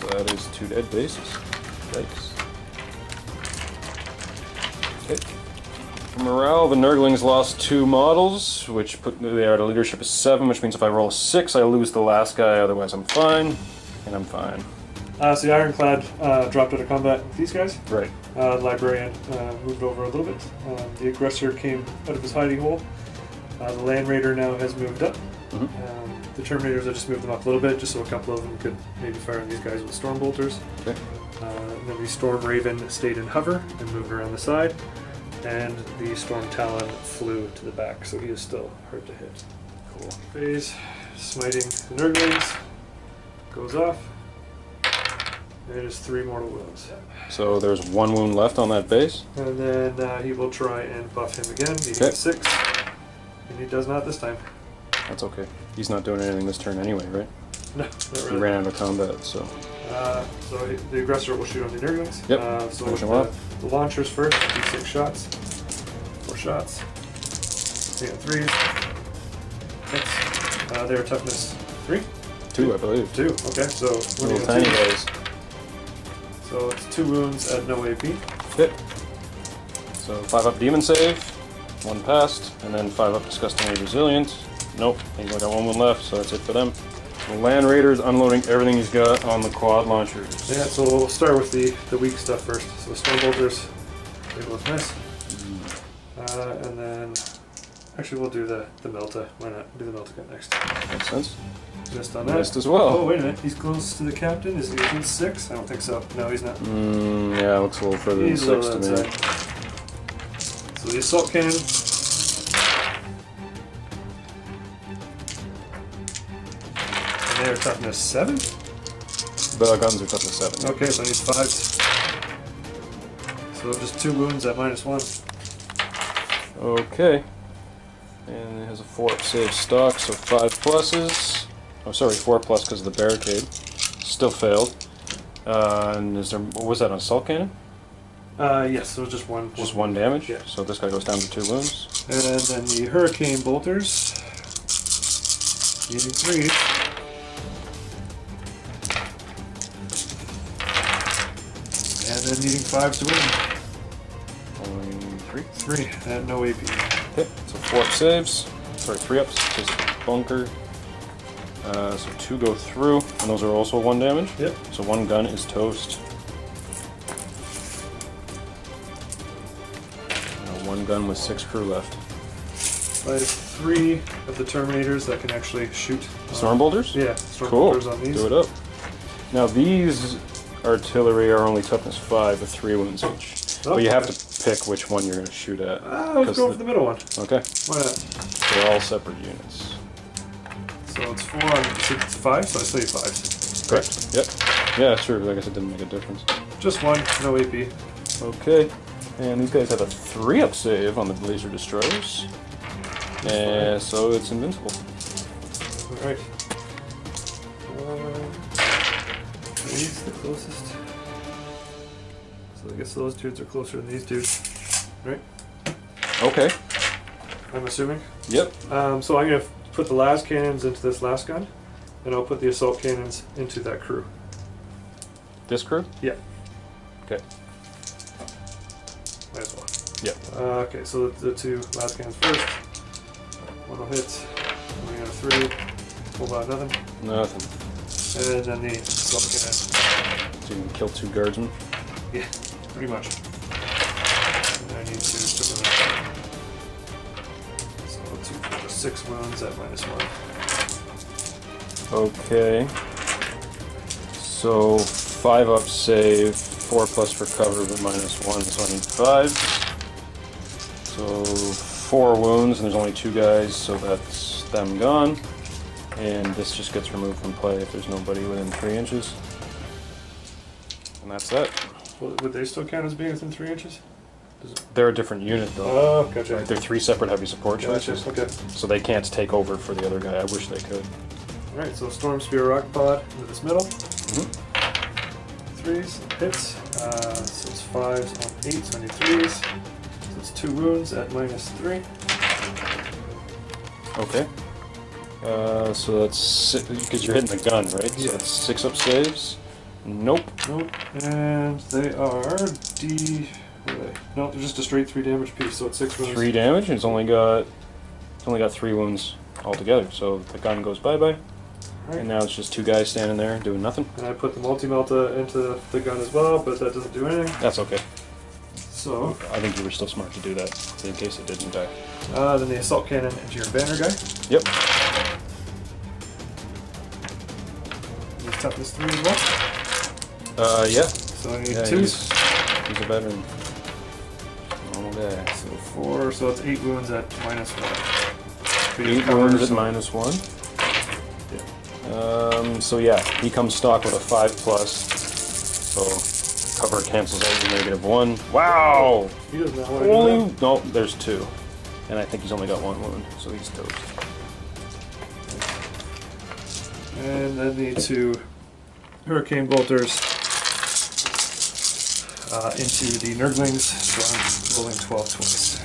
So that is 2 dead bases. Yikes. Okay. For morale, the Nurglings lost 2 models, which put they are at a leadership of 7, which means if I roll a 6, I lose the last guy, otherwise I'm fine. And I'm fine. So the Ironclad dropped out of combat with these guys. Right. The Librarian moved over a little bit. The Aggressor came out of his hiding hole. The Land Raider now has moved up. The Terminators, I just moved them up a little bit, just so a couple of them could maybe fire on these guys with Storm Bolters. Okay. And then the Storm Raven stayed in hover and moved around the side. And the Storm Talon flew to the back, so he is still hard to hit. Cool. Phase, smiting the Nurglings. Goes off. And it is 3 mortal wounds. So there's 1 wound left on that base. And then he will try and buff him again, needing 6. And he does not this time. That's okay. He's not doing anything this turn anyway, right? No, not He really. ran out of combat, so. So the Aggressor will shoot on the Nurglings. Yep. So Push with him up. the launchers first, do 6 shots. 4 shots. 3 on 3s. Hits. Their toughness 3? 2, I believe. 2, okay. So Little tiny guys. So it's 2 wounds at no AP. Hit. So 5 up demon save, 1 passed, and then 5 up disgustingly resilient. Nope, he's only got 1 wound left, so that's it for them. The Land Raider's unloading everything he's got on the quad launchers. Yeah, so we'll start with the weak stuff first. So Storm Bolters, they both miss. And then, actually we'll do the Melta. Why not? Do the Melta gun next. Makes sense. Missed on that. Missed as well. Oh, wait a minute. He's close to the captain. Is he within 6? I don't think so. No, he's not. Yeah, looks a little further than He's a 6 little to me. outside. So the Assault Cannon. And they are toughness 7? The guns are toughness 7. Okay, so I need 5s. So just 2 wounds at -1. Okay. And it has a 4 up save stock, so 5 pluses. Oh, sorry, 4 plus because of the barricade. Still failed. And is there, what was that, an assault cannon? Yes, so just 1. Just 1 damage? Yeah. So this guy goes down to 2 wounds. And then the Hurricane Bolters. Needing 3. And then needing 5 to win. Only 3? 3 at no AP. Okay, so 4 up saves. Sorry, 3 ups, just bunker. So 2 go through, and those are also 1 damage. Yep. So 1 gun is toast. Now 1 gun with 6 crew left. I have 3 of the Terminators that can actually shoot. Storm bolters? Yeah, Storm Cool. Bolters on these. Do it up. Now these artillery are only toughness 5 with 3 wounds each. Oh, But you have okay. to pick which one you're going to shoot at. Let's go for the middle one. Okay. Why not? They're all separate units. So it's 4 on 6, 5, so I still need 5s. Correct. Yep. Yeah, sure. I guess it didn't make a difference. Just 1, no AP. Okay. And these guys have a 3-up save on the laser destroyers. And so it's invincible. Alright. These the closest. So I guess those dudes are closer than these dudes. Right? Okay. I'm assuming. Yep. So I'm going to put the las cannons into this last gun, and I'll put the assault cannons into that crew. This crew? Yeah. Okay. Might as well. Yep. Okay, so the two las cannons first. One will hit. Coming out of 3. Hold on, nothing. Nothing. And then the assault cannon. So you can kill 2 guardsmen? Yeah, pretty much. And I need to put them in. So 2 for 6 wounds at -1. Okay. So 5-up save, 4+ for cover, but -1, so I need 5. So 4 wounds, and there's only 2 guys, so that's them gone. And this just gets removed from play if there's nobody within 3 inches. And that's that. Well, would they still count as being within 3 inches? They're a different unit though. Oh, gotcha. Right, they're 3 separate heavy support Gotcha, choices. okay. So they can't take over for the other guy. I wish they could. Alright, so Storm Spear Rock Pod into this middle. Mm-hmm. 3s, hits. So it's 5s on 8s, so I need 3s. So it's 2 wounds at -3. Okay. So that's because you're hitting the gun, right? Yeah. So that's 6-up saves. Nope. Nope. And they are D. What are they? No, they're just a straight 3 damage piece, so it's 6 wounds. 3 damage. And it's only got 3 wounds altogether. So the gun goes bye-bye. Right. And now it's just 2 guys standing there doing nothing. And I put the multi-melta into the gun as well, but that doesn't do anything. That's okay. So, I think you were still smart to do that in case it didn't die. then the assault cannon into your banner guy. Yep. He's toughness 3 as well. Yeah. So I need Yeah, 2s. he's a veteran. Normal guy. So 4, so it's 8 wounds at -1. 8 wounds at -1. So yeah, he comes stock with a 5+. So cover cancels out your -1. Wow! He does not want to do Only no, there's 2, and I think he's only got 1 wound, so he's toast. that. And then the 2 Hurricane Bolters into the Nurglings, so I'm rolling 12 twice.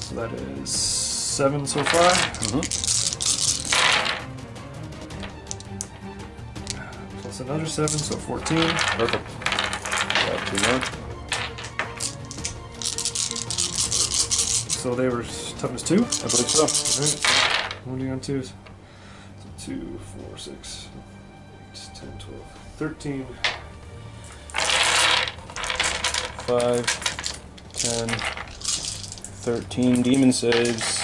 So that is 7 so far. Plus another 7, so 14. Perfect. Got 2 more. So they were toughness 2. I believe so. Alright, wounding on 2s. So 2, 4, 6, 8, 10, 12, 13. 5, 10, 13 demon saves.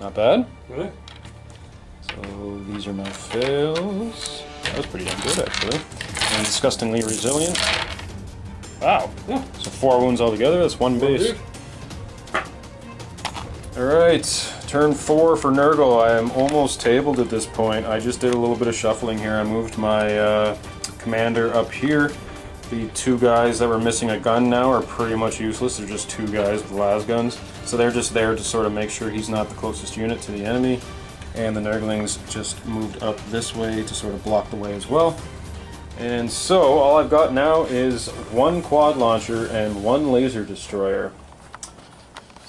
Not bad. Really? So these are my fails. That was pretty damn good, actually. And disgustingly resilient. Wow. Yeah. So 4 wounds altogether. That's 1 base. Dude. Alright, turn 4 for Nurgle. I am almost tabled at this point. I just did a little bit of shuffling here. I moved my commander up here. The 2 guys that were missing a gun now are pretty much useless. They're just 2 guys with las guns. So they're just there to sort of make sure he's not the closest unit to the enemy. And the Nurglings just moved up this way to sort of block the way as well. And so all I've got now is 1 quad launcher and 1 laser destroyer.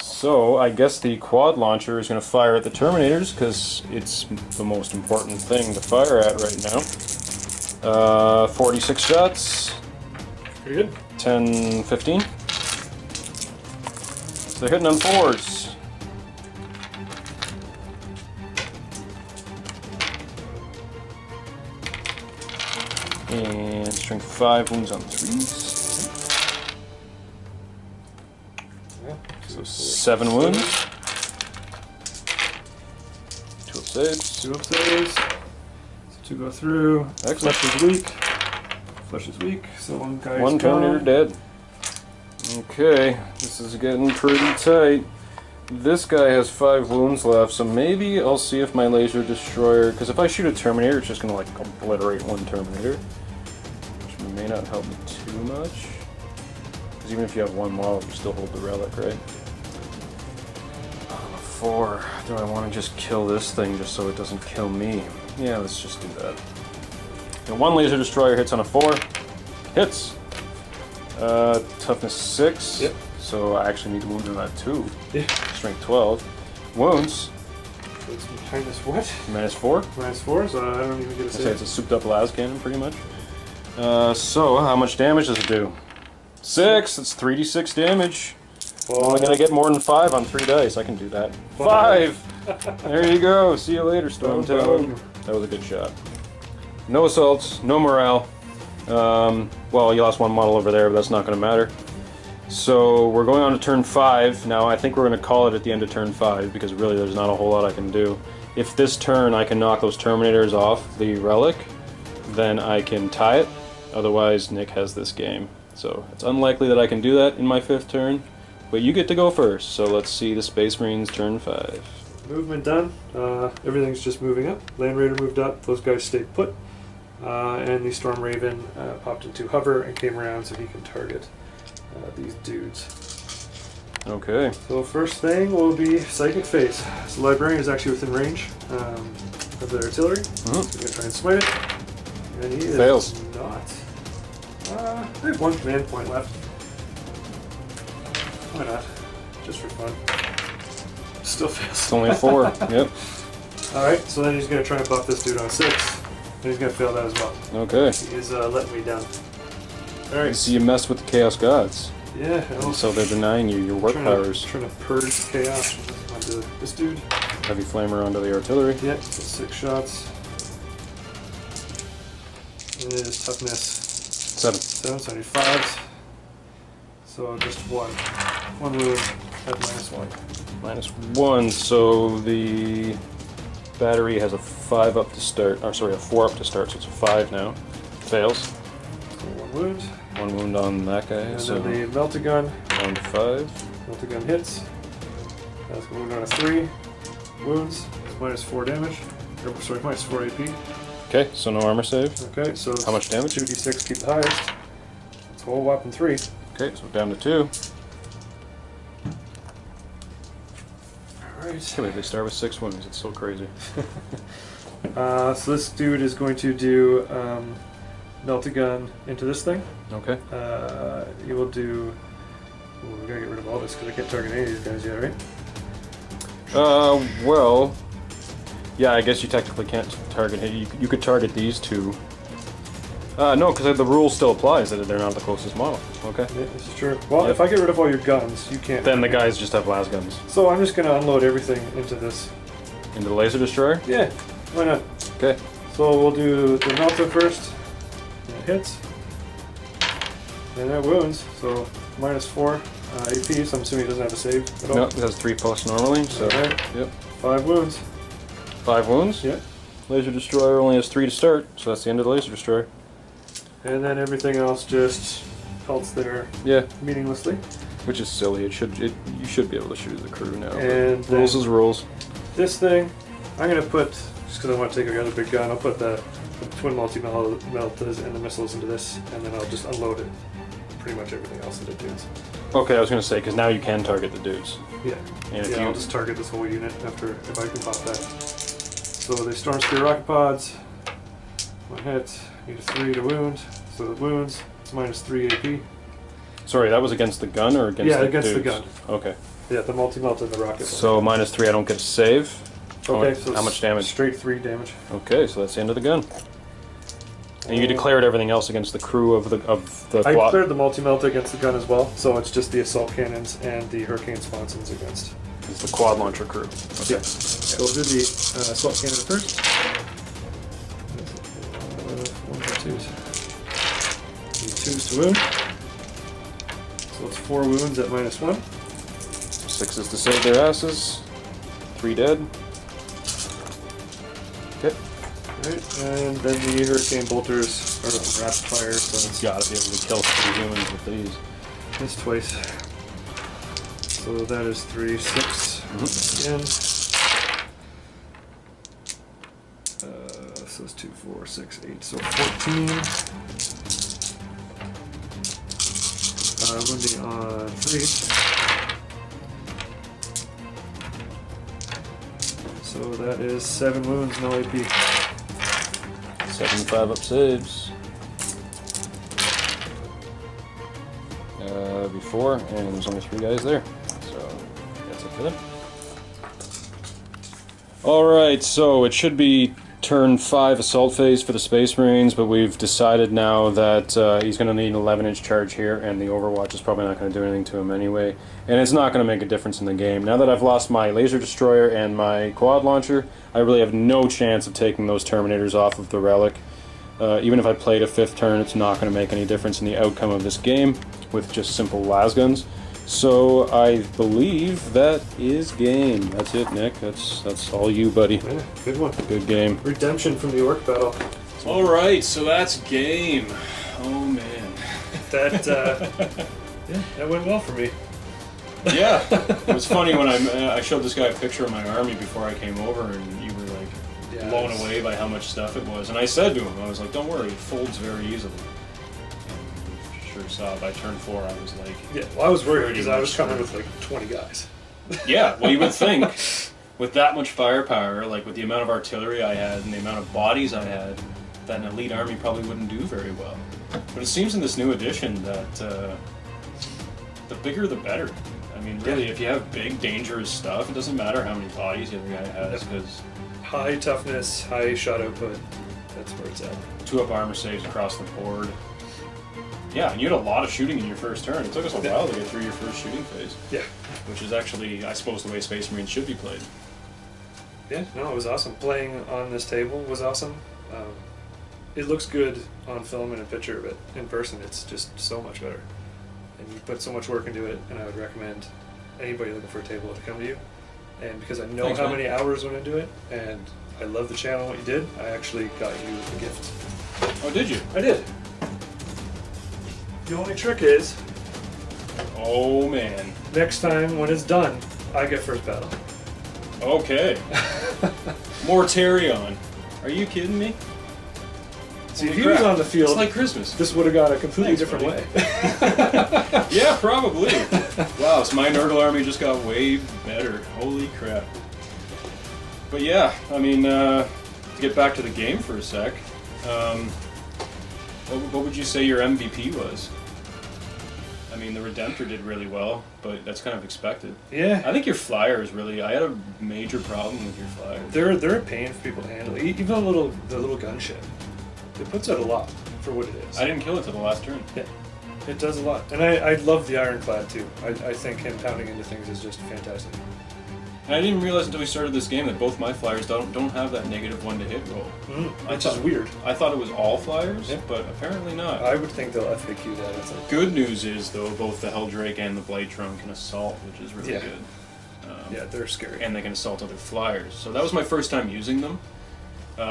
So I guess the quad launcher is going to fire at the Terminators because it's the most important thing to fire at right now. 46 shots. Pretty good. 10, 15. So they're hitting on 4s. And strength 5, wounds on 3s. Yeah. So 7 wounds. 2 up saves. 2 up saves. So 2 go through. Excellent. Flesh is weak. Flesh is weak, so 1 guy is 1 Terminator gone. dead. Okay, this is getting pretty tight. This guy has 5 wounds left, so maybe I'll see if my laser destroyer... Because if I shoot a Terminator, it's just going to like obliterate one Terminator. Which may not help me too much. Because even if you have one model, you still hold the relic, right? 4. Do I want to just kill this thing just so it doesn't kill me? Yeah, let's just do that. And one laser destroyer hits on a 4. Hits! Toughness 6. Yep. So I actually need to wound on that too. Yeah. Strength 12. Wounds. It's minus what? -4. -4, so I don't even get a I say save. it's a souped up las cannon pretty much. So how much damage does it do? 6! It's 3d6 damage. I'm only gonna get more than 5 on 3 dice. I can do that. 5! There you go. See you later, Stormtown. That was a good shot. No assaults, no morale. Well, you lost one model over there, but that's not gonna matter. So we're going on to turn 5. Now I think we're going to call it at the end of turn 5 because really there's not a whole lot I can do. If this turn I can knock those Terminators off the relic, then I can tie it. Otherwise Nick has this game. So it's unlikely that I can do that in my 5th turn. But you get to go first, so let's see the Space Marines turn 5. Movement done. Everything's just moving up. Land Raider moved up. Those guys stayed put. And the Storm Raven popped into hover and came around so he can target these dudes. Okay. So first thing will be Psychic Phase. So the Librarian is actually within range of the artillery. So we're going to try and smite it. And he is Fails. not. I have 1 command point left. Why not? Just for fun. Still fails. It's only a 4. Yep. Alright, so then he's going to try and buff this dude on 6. And he's going to fail that as well. Okay. He is letting me down. Alright. So you mess with the Chaos Gods. Yeah. So they're denying you your work powers. Trying to purge chaos onto this dude. Heavy Flamer onto the artillery. Yep, so 6 shots. And it is toughness 7. 7, so I need 5s. So just 1. 1 wound at -1. -1, so the battery has a 5 up to start, or sorry, a 4 up to start, so it's a 5 now. Fails. So 1 wound. 1 wound on that guy, And so then the Meltagun. 1 to 5. Meltagun hits. That's going to wound on a 3. Wounds. It's -4 damage. Or, sorry, -4 AP. Okay, so no armor save. Okay, so How much damage? 2d6, keep the highest. It's whole weapon 3. Okay, so down to 2. Alright. Can't believe they start with 6 wounds, it's so crazy. So this dude is going to do melt a gun into this thing. Okay. You will do. Ooh, we gotta get rid of all this because I can't target any of these guys yet, right? Well, yeah, I guess you technically can't target him. You could target these 2. No, because the rule still applies that they're not the closest model. Okay. Yeah, this is true. Well, Yep. if I get rid of all your guns, you can't. Then the guys just have las guns. So I'm just gonna unload everything into this. Into the laser destroyer? Yeah, why not? Okay. So we'll do the melter first. It hits. And that wounds. So -4 AP. So I'm assuming he doesn't have a save at all. No, it has 3+ normally, so. Alright. Yep. 5 wounds. 5 wounds? Yeah. Laser destroyer only has 3 to start, so that's the end of the laser destroyer. And then everything else just pelts there Yeah. meaninglessly. Which is silly. You should be able to shoot the crew now. And but rules is rules. This thing, I'm gonna put, just because I want to take the other big gun, I'll put the twin multi-meltas and the missiles into this, and then I'll just unload it. Pretty much everything else into dudes. Okay, I was gonna say because now you can target the dudes. Yeah. And if Yeah, you I'll just target this whole unit after if I can pop that. So the Storm Spear rocket pods, 1 hit, need a 3 to wound. So the wounds, it's -3 AP. Sorry, that was against the gun or against Yeah, the against the dudes? gun. Okay. Yeah, the multi-melt and the rocket. So -3, I don't get a save. Okay, so how much damage? Straight 3 damage. Okay, so that's the end of the gun. And you declared everything else against the crew of the I plot. declared the multi-melt against the gun as well, so it's just the assault cannons and the hurricane sponsons against. It's the quad launcher crew. Okay. Yeah. So we'll do the assault cannon first. 1 for 2s. Need 2s to wound. So it's 4 wounds at -1. 6 to save their asses. 3 dead. Okay. Alright, and then the hurricane bolters are rapid fire, so It's gotta be able to kill 3 humans with these. it's twice. So that is 3, 6. Again. So it's 2, 4, 6, 8, so 14. Wounding on 3. So that is 7 wounds, no AP. 7-5 up saves. Before, and there's only 3 guys there. So that's it for them. Alright, so it should be turn 5 assault phase for the Space Marines, but we've decided now that he's going to need an 11-inch charge here, and the Overwatch is probably not going to do anything to him anyway. And it's not going to make a difference in the game. Now that I've lost my laser destroyer and my quad launcher, I really have no chance of taking those Terminators off of the Relic. Even if I played a 5th turn, it's not going to make any difference in the outcome of this game with just simple lasguns. So I believe that is game. That's it, Nick. That's all you, buddy. Yeah, good one. Good game. Redemption from the Orc battle. Alright, so that's game. Oh man. That yeah, that went well for me. Yeah. It was funny when I showed this guy a picture of my army before I came over, and you were like blown away by how much stuff it was. And I said to him, I was like, don't worry, it folds very easily. And you sure saw by turn 4 I was like... Yeah, well I was worried because I was coming with like 20 guys. Yeah, well you would think with that much firepower, like with the amount of artillery I had and the amount of bodies I had, that an elite army probably wouldn't do very well. But it seems in this new edition that the bigger the better. I mean, really, if you have big, dangerous stuff, it doesn't matter how many bodies the other guy has, because... High toughness, high shot output, that's where it's at. 2-up armor saves across the board. Yeah, and you had a lot of shooting in your first turn. It took us a while to get through your first shooting phase. Yeah. Which is actually, I suppose, the way Space Marines should be played. Yeah, no, it was awesome. Playing on this table was awesome. It looks good on film and a picture, but in person it's just so much better. And you put so much work into it, and I would recommend anybody looking for a table to come to you. And because I know Thanks, how man. many hours went into it, and I love the channel and what you did, I actually got you a gift. Oh, did you? I did. The only trick is, Oh, man. next time when it's done, I get first battle. Okay. Mortarion. Are you kidding me? See, if Holy he was crap. on the field, It's like Christmas. this would have gone a completely Thanks, different buddy. way. Yeah, probably. Wow, so my Nurgle army just got way better. Holy crap. But yeah, I mean, to get back to the game for a sec, what would you say your MVP was? I mean, the Redemptor did really well, but that's kind of expected. Yeah. I think your flyer is really... I had a major problem with your flyer. They're a pain for people to handle. Even the little gunship. It puts out a lot for what it is. I didn't kill it till the last turn. Yeah, it does a lot. And I love the Ironclad too. I think him pounding into things is just fantastic. And I didn't realize until we started this game that both my flyers don't have that -1 to hit roll. Which is weird. I thought it was all flyers, Yeah. but apparently not. I would think they'll FAQ that. It's like, Good news is, though, both the Helldrake and the Blade Trunk can assault, which is really Yeah. good. yeah, they're scary. And they can assault other flyers. So that was my first time using them.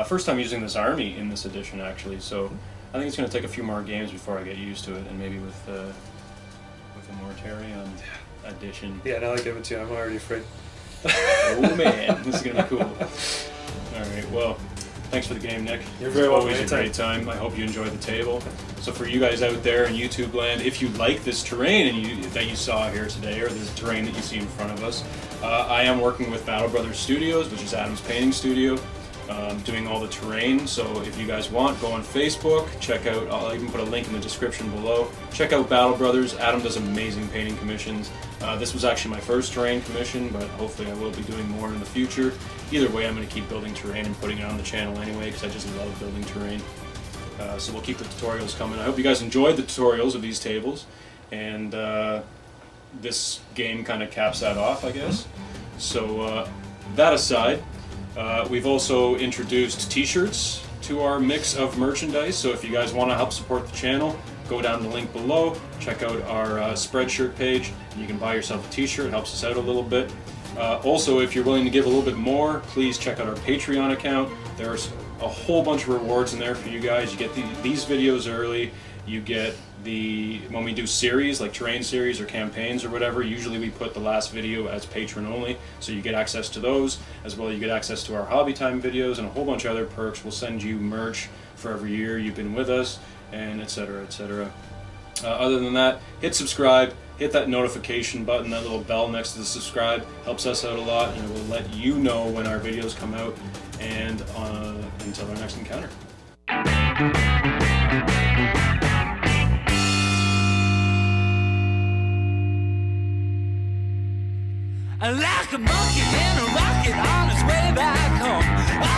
First time using this army in this edition, actually. So I think it's going to take a few more games before I get used to it, and maybe with the Mortarion edition. Yeah, now I give it to you. I'm already afraid. Oh man, this is going to be cool. Alright, well, thanks for the game, Nick. You're very welcome. Always a Anytime. great time. I hope you enjoyed the table. So for you guys out there in YouTube land, if you like this terrain that you saw here today, or this terrain that you see in front of us, I am working with Battle Brothers Studios, which is Adam's painting studio, doing all the terrain. So if you guys want, go on Facebook, check out, I'll even put a link in the description below. Check out Battle Brothers. Adam does amazing painting commissions. This was actually my first terrain commission, but hopefully I will be doing more in the future. Either way, I'm going to keep building terrain and putting it on the channel anyway, because I just love building terrain. So we'll keep the tutorials coming. I hope you guys enjoyed the tutorials of these tables, and this game kind of caps that off, I guess. So that aside, we've also introduced t-shirts to our mix of merchandise, so if you guys want to help support the channel, go down the link below, check out our Spreadshirt page, and you can buy yourself a t-shirt. It helps us out a little bit. Also, if you're willing to give a little bit more, please check out our Patreon account. There's a whole bunch of rewards in there for you guys. You get these videos early, you get when we do series like terrain series or campaigns or whatever, usually we put the last video as patron only, so you get access to those as well. You get access to our hobby time videos and a whole bunch of other perks. We'll send you merch for every year you've been with us, and etc., etc. Other than that, hit subscribe, hit that notification button, that little bell next to the subscribe, helps us out a lot. We'll let you know when our videos come out, and until our next encounter. Like a monkey in a rocket on its way back home.